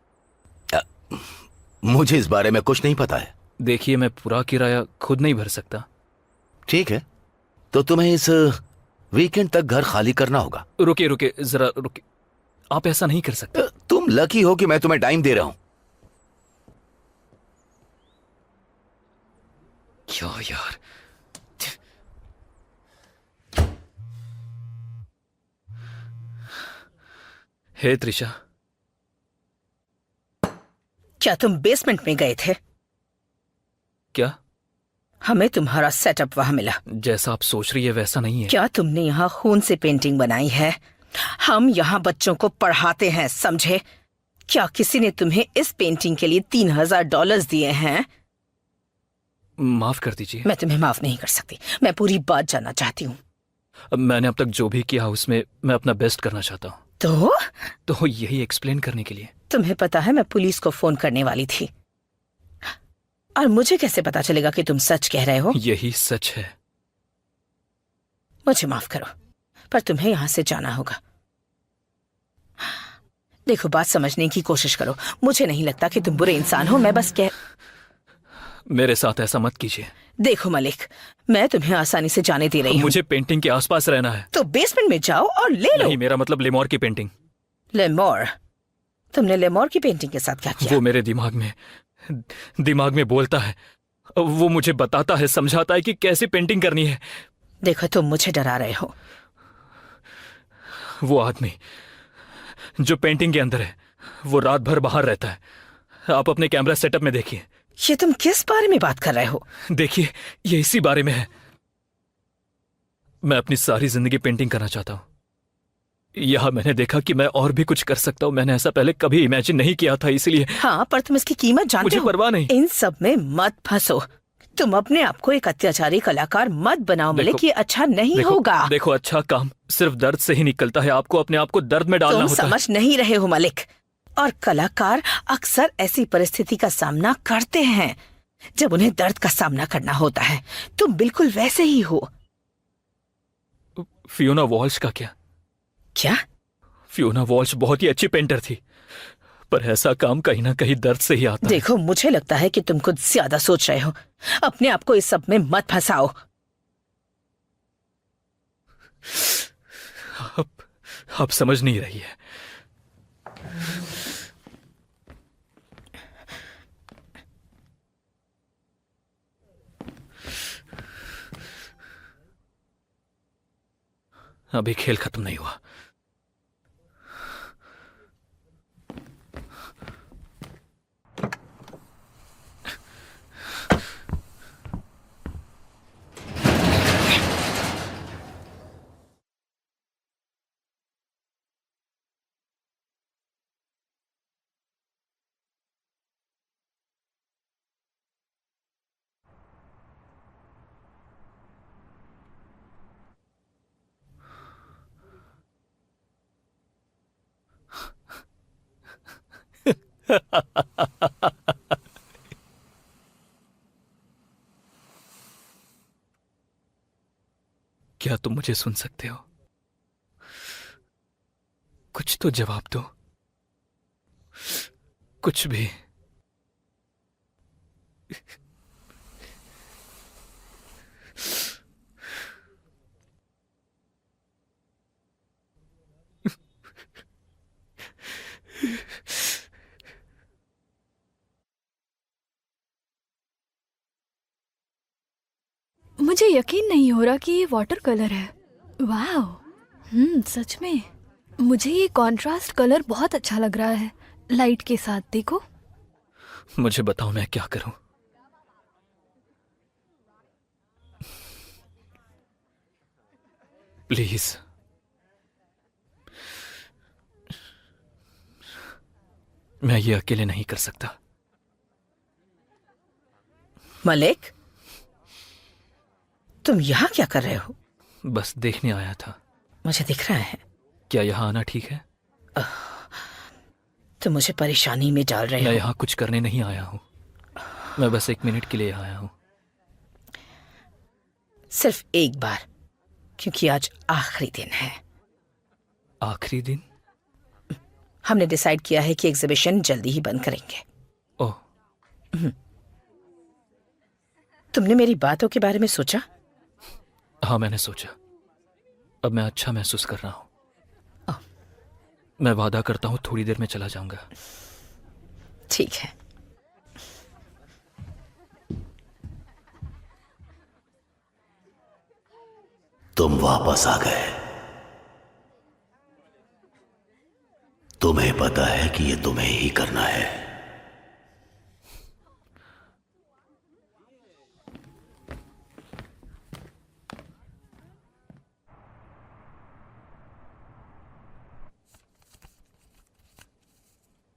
मुझे इस बारे में कुछ नहीं पता है। देखिए, मैं पूरा किराया खुद नहीं भर सकता। ठीक है, तो तुम्हें इस वीकेंड तक घर खाली करना होगा। रुकिए रुकिए, जरा रुकिए। आप ऐसा नहीं कर सकते। तुम लकी हो कि मैं तुम्हें टाइम दे रहा हूं। क्या यार। हे त्रिशा, क्या तुम बेसमेंट में गए थे? क्या? हमें तुम्हारा सेटअप वहां मिला। जैसा आप सोच रही है वैसा नहीं है। क्या तुमने यहाँ खून से पेंटिंग बनाई है? हम यहाँ बच्चों को पढ़ाते हैं, समझे? क्या किसी ने तुम्हें इस पेंटिंग के लिए $3000 दिए हैं? माफ कर दीजिए। मैं तुम्हें माफ नहीं कर सकती। मैं पूरी बात जानना चाहती हूँ। मैंने अब तक जो भी किया उसमें मैं अपना बेस्ट करना चाहता हूँ। तो यही एक्सप्लेन करने के लिए। तुम्हें पता है, मैं पुलिस को फोन करने वाली थी। और मुझे कैसे पता चलेगा कि तुम सच कह रहे हो? यही सच है। मुझे माफ करो, पर तुम्हें यहां से जाना होगा। देखो, बात समझने की कोशिश करो। मुझे नहीं लगता कि तुम बुरे इंसान हो। मैं बस मेरे साथ ऐसा मत कीजिए। देखो मलिक, मैं तुम्हें आसानी से जाने दे रही हूँ। मुझे पेंटिंग के आसपास रहना है। तो बेसमेंट में जाओ और ले लो। नहीं, मेरा मतलब लेमोर की पेंटिंग। लेमोर? तुमने लेमोर की पेंटिंग के साथ क्या किया? वो मेरे दिमाग में बोलता है। वो मुझे बताता है, समझाता है कि कैसे पेंटिंग करनी है। देखो, तुम मुझे डरा रहे हो। वो आदमी जो पेंटिंग के अंदर है, वो रात भर बाहर रहता है। आप अपने कैमरा सेटअप में देखिए। ये तुम किस बारे में बात कर रहे हो? देखिए, ये इसी बारे में है। मैं अपनी सारी जिंदगी पेंटिंग करना चाहता हूं। यह मैंने देखा कि मैं और भी कुछ कर सकता हूं। मैंने ऐसा पहले कभी इमेजिन नहीं किया था, इसलिए। हाँ, पर तुम इसकी कीमत जानते मुझे हो? परवाह नहीं। इन सब में मत फंसो। तुम अपने आप को एक अत्याचारी कलाकार मत बनाओ मलिक। ये अच्छा नहीं होगा। देखो, अच्छा काम सिर्फ दर्द से ही निकलता है। आपको अपने आप को दर्द में डालना तुम होता है। समझ नहीं रहे हो मलिक। और कलाकार अक्सर ऐसी परिस्थिति का सामना करते हैं जब उन्हें दर्द का सामना करना होता है। तुम बिल्कुल वैसे ही हो। फियोना वॉल्श का क्या? क्या? फियोना वॉल्श बहुत ही अच्छी पेंटर थी, पर ऐसा काम कहीं ना कहीं दर्द से ही आता है। देखो, मुझे लगता है कि तुम कुछ ज्यादा सोच रहे हो। अपने आप को इस सब में मत फंसाओ। आप समझ नहीं रही है। अभी खेल खत्म नहीं हुआ। क्या तुम मुझे सुन सकते हो? कुछ तो जवाब दो। कुछ भी। मुझे यकीन नहीं हो रहा कि ये वाटर कलर है। वाह, सच में मुझे ये कॉन्ट्रास्ट कलर बहुत अच्छा लग रहा है लाइट के साथ। देखो। मुझे बताओ, मैं क्या करूं? प्लीज। मैं ये अकेले नहीं कर सकता। मलिक, तुम यहाँ क्या कर रहे हो? बस देखने आया था। मुझे दिख रहा है। क्या यहाँ आना ठीक है? तुम मुझे परेशानी में डाल रहे मैं हो। यहाँ कुछ करने नहीं आया हूँ। मैं बस 1 मिनट के लिए आया हूँ। सिर्फ एक बार, क्योंकि आज आखिरी दिन है। आखिरी दिन? हमने डिसाइड किया है कि एग्जीबिशन जल्दी ही बंद करेंगे। ओह, तुमने मेरी बातों के बारे में सोचा? हाँ मैंने सोचा। अब मैं अच्छा महसूस कर रहा हूँ। मैं वादा करता हूँ थोड़ी देर में चला जाऊंगा। ठीक है। तुम वापस आ गए। तुम्हें पता है कि ये तुम्हें ही करना है।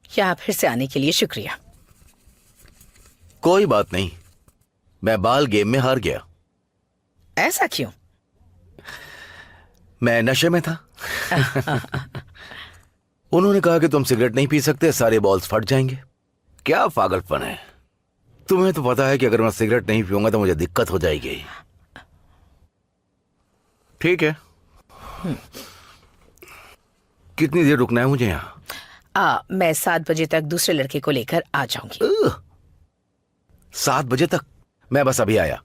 यहाँ फिर से आने के लिए शुक्रिया। कोई बात नहीं, मैं बाल गेम में हार गया। ऐसा क्यों? मैं नशे में था। उन्होंने कहा कि तुम सिगरेट नहीं पी सकते, सारे बॉल्स फट जाएंगे। क्या पागलपन है। तुम्हें तो पता है कि अगर मैं सिगरेट नहीं पीऊंगा तो मुझे दिक्कत हो जाएगी। ठीक है, कितनी देर रुकना है मुझे यहाँ? मैं 7 बजे तक दूसरे लड़के को लेकर आ जाऊंगी। 7 बजे तक? मैं बस अभी आया।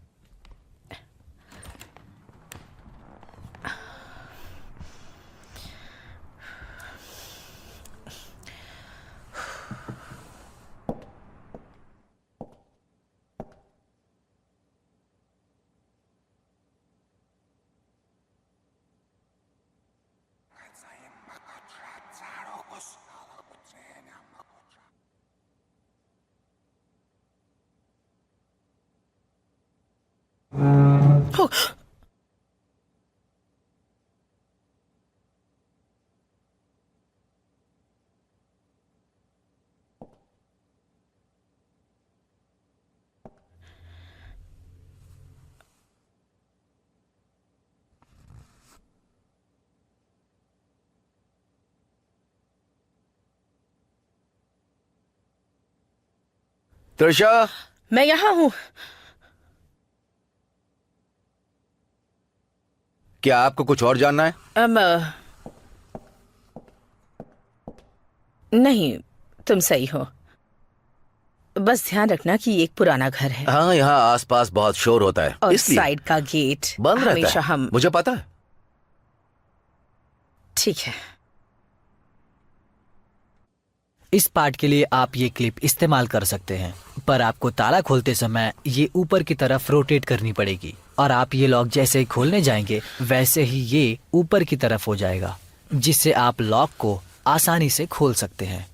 त्रिशा, मैं यहाँ हूँ। क्या आपको कुछ और जानना है? नहीं, तुम सही हो। बस ध्यान रखना कि ये एक पुराना घर है हाँ, यहाँ आसपास बहुत शोर होता है, और इसलिए साइड का गेट बंद रहता हमेशा है। हम। मुझे पता है। ठीक है। इस पार्ट के लिए आप ये क्लिप इस्तेमाल कर सकते हैं, पर आपको ताला खोलते समय ये ऊपर की तरफ रोटेट करनी पड़ेगी और आप ये लॉक जैसे ही खोलने जाएंगे वैसे ही ये ऊपर की तरफ हो जाएगा, जिससे आप लॉक को आसानी से खोल सकते हैं।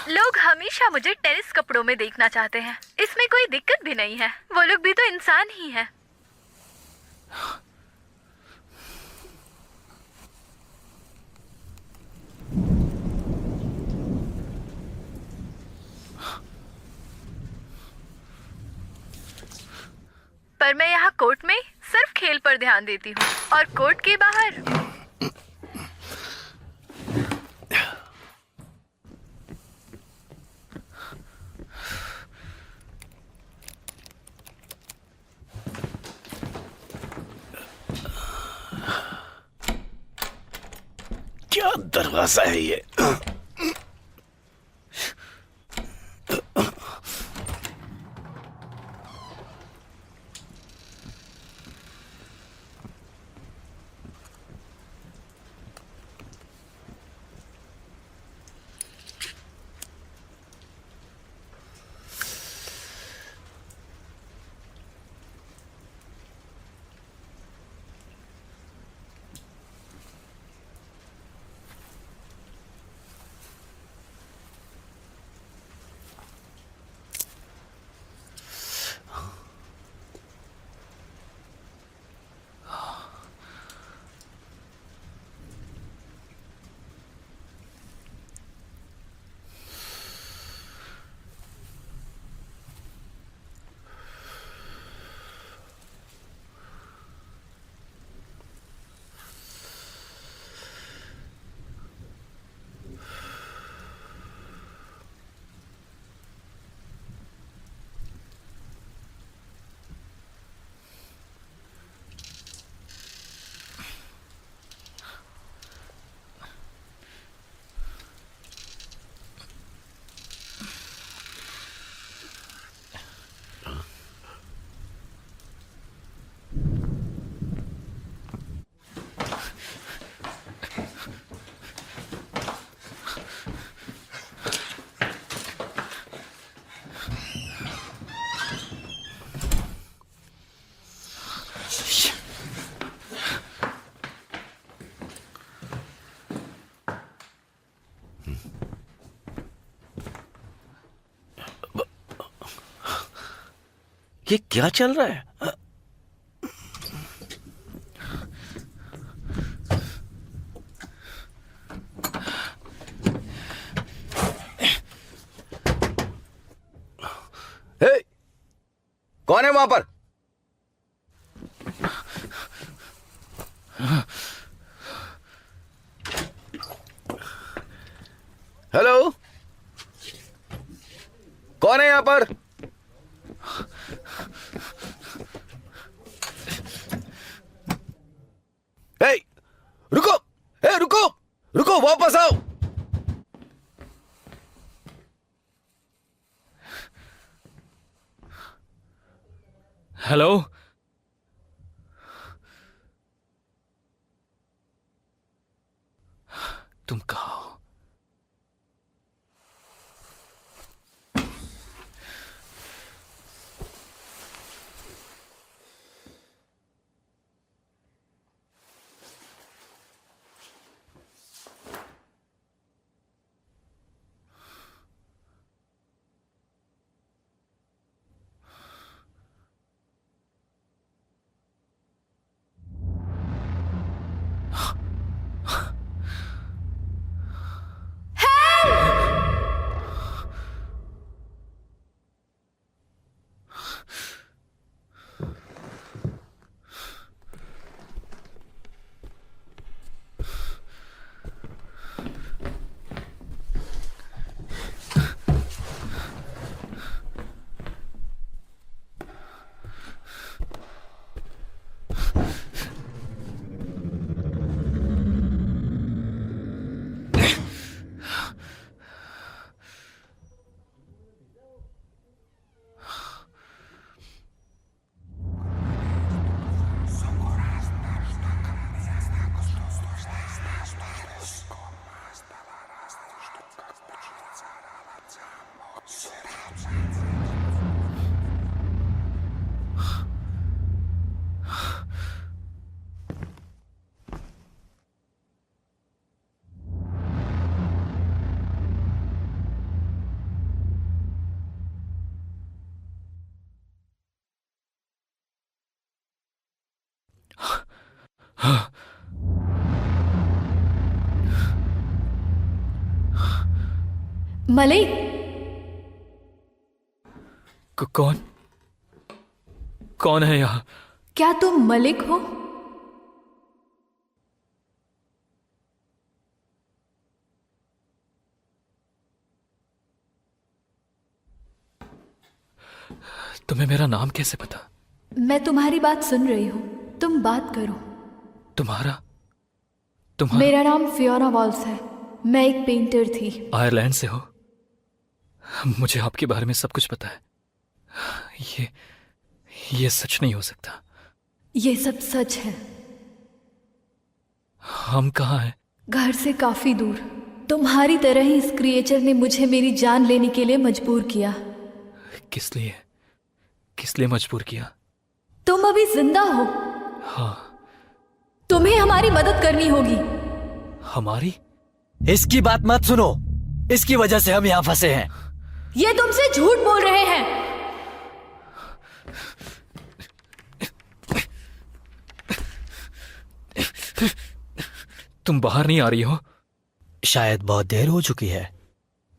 लोग हमेशा मुझे टेनिस कपड़ों में देखना चाहते हैं। इसमें कोई दिक्कत भी नहीं है, वो लोग भी तो इंसान ही हैं। पर मैं यहाँ कोर्ट में सिर्फ खेल पर ध्यान देती हूँ और कोर्ट के बाहर क्या दरवाजा है ये? ये क्या चल रहा है? हे, कौन है वहां पर? हेलो, कौन है यहां पर? हे, रुको, हे, रुको, रुको, वापस आओ। हेलो। तुम कहाँ हो? मलिक, कौन कौन है यहाँ? क्या तुम मलिक हो? तुम्हें मेरा नाम कैसे पता? मैं तुम्हारी बात सुन रही हूँ, तुम बात करो। तुम्हारा मेरा नाम फियोना वॉल्स है, मैं एक पेंटर थी। आयरलैंड से हो? मुझे आपके बारे में सब कुछ पता है। ये सच नहीं हो सकता। ये सब सच है। हम कहाँ हैं? घर से काफी दूर। तुम्हारी तरह ही इस क्रिएचर ने मुझे मेरी जान लेने के लिए मजबूर किया। किस लिए मजबूर किया? तुम अभी जिंदा हो। हाँ। तुम्हें हमारी मदद करनी होगी। हमारी? इसकी बात मत सुनो, इसकी वजह से हम यहाँ फंसे हैं। ये तुमसे झूठ बोल रहे हैं। तुम बाहर नहीं आ रही हो? शायद बहुत देर हो चुकी है।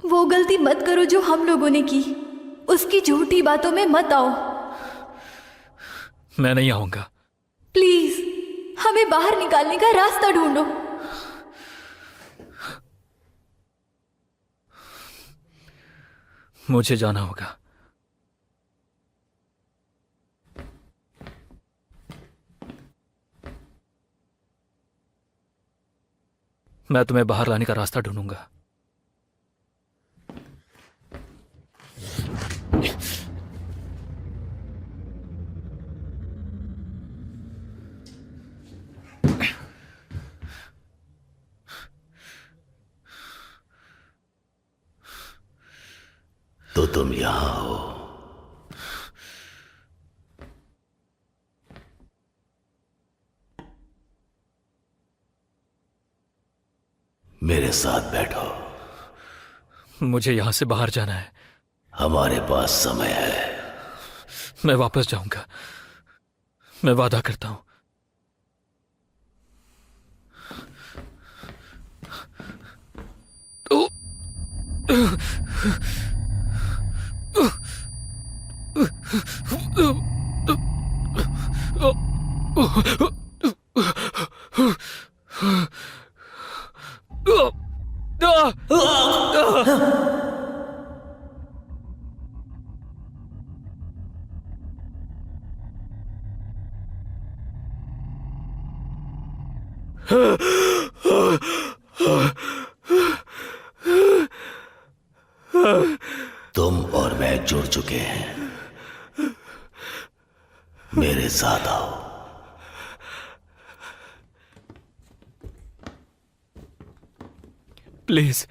वो गलती मत करो जो हम लोगों ने की। उसकी झूठी बातों में मत आओ। मैं नहीं आऊंगा। प्लीज, हमें बाहर निकालने का रास्ता ढूंढो। मुझे जाना होगा। मैं तुम्हें बाहर लाने का रास्ता ढूंढूंगा। तो तुम यहां हो। मेरे साथ बैठो। मुझे यहां से बाहर जाना है। हमारे पास समय है। मैं वापस जाऊंगा, मैं वादा करता हूं। तुम और मैं जुड़ चुके हैं, मेरे साथ आओ। प्लीज,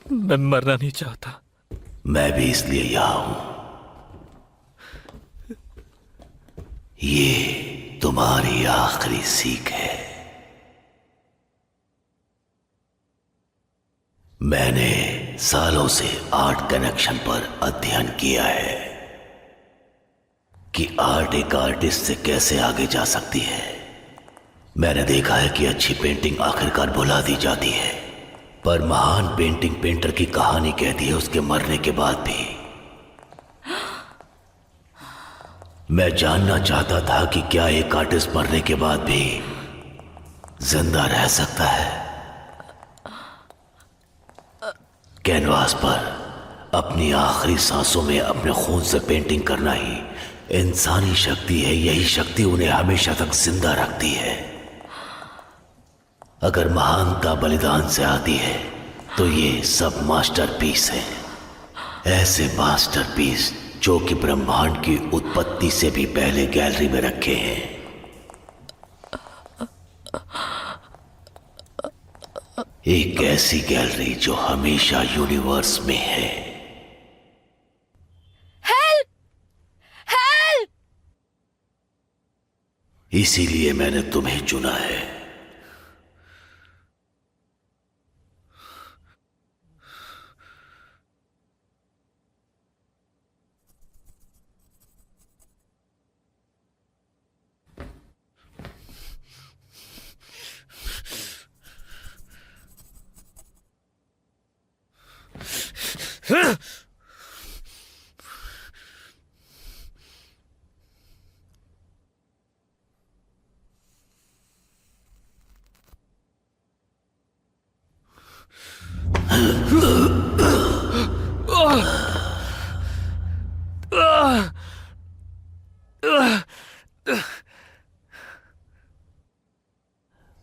मैं मरना नहीं चाहता। मैं भी इसलिए यहां हूं। ये तुम्हारी आखिरी सीख है। मैंने सालों से आर्ट कनेक्शन पर अध्ययन किया है कि आर्ट एक आर्टिस्ट से कैसे आगे जा सकती है। मैंने देखा है कि अच्छी पेंटिंग आखिरकार भुला दी जाती है, पर महान पेंटिंग पेंटर की कहानी कहती है उसके मरने के बाद भी। मैं जानना चाहता था कि क्या एक आर्टिस्ट मरने के बाद भी जिंदा रह सकता है। कैनवास पर अपनी आखिरी सांसों में अपने खून से पेंटिंग करना ही इंसानी शक्ति है। यही शक्ति उन्हें हमेशा तक जिंदा रखती है। अगर महानता बलिदान से आती है तो ये सब मास्टरपीस है। ऐसे मास्टरपीस जो कि ब्रह्मांड की उत्पत्ति से भी पहले गैलरी में रखे हैं। एक ऐसी गैलरी जो हमेशा यूनिवर्स में है। हेल्प! हेल्प! इसीलिए मैंने तुम्हें चुना है।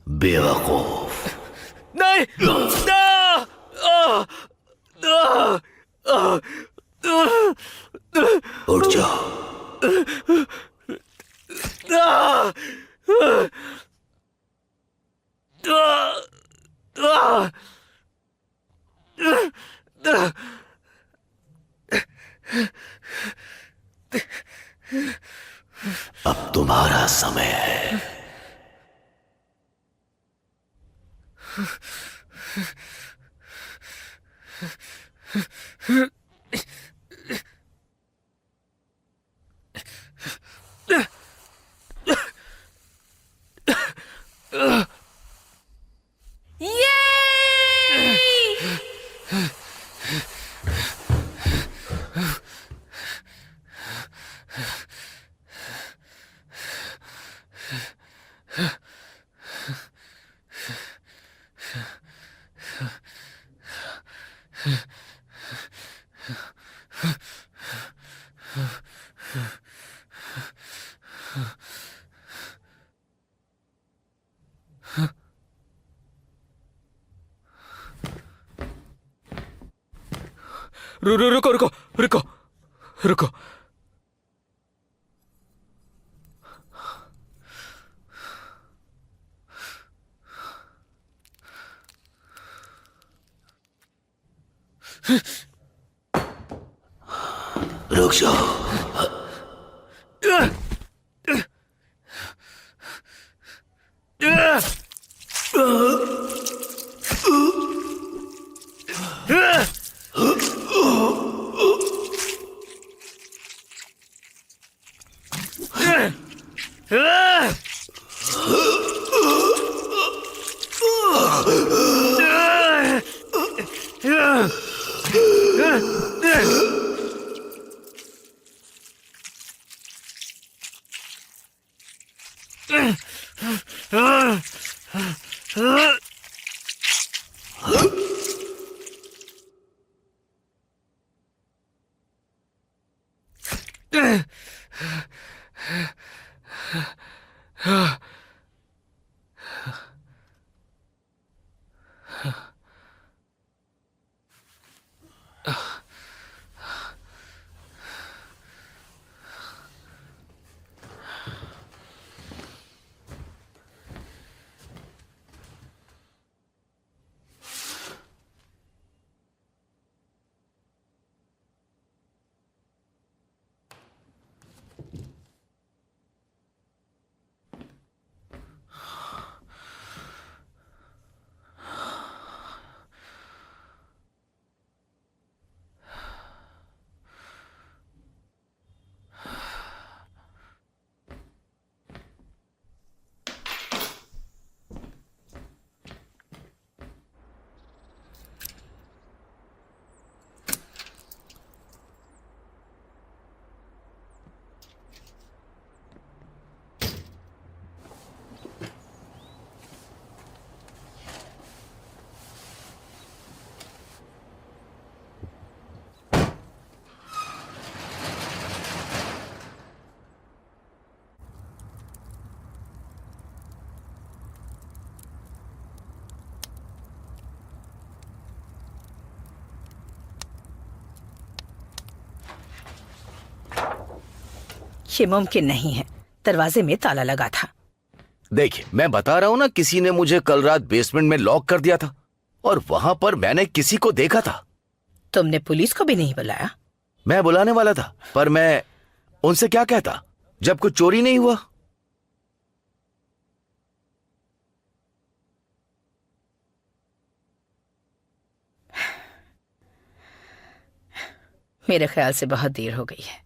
बेवकूफ। नहीं! उठ जाओ। अब तुम्हारा समय है। रुको रुको रुको रुको। रुक जाओ। ये मुमकिन नहीं है, दरवाजे में ताला लगा था। देखिए, मैं बता रहा हूं ना, किसी ने मुझे कल रात बेसमेंट में लॉक कर दिया था और वहां पर मैंने किसी को देखा था। तुमने पुलिस को भी नहीं बुलाया? मैं बुलाने वाला था, पर मैं उनसे क्या कहता जब कुछ चोरी नहीं हुआ। मेरे ख्याल से बहुत देर हो गई है।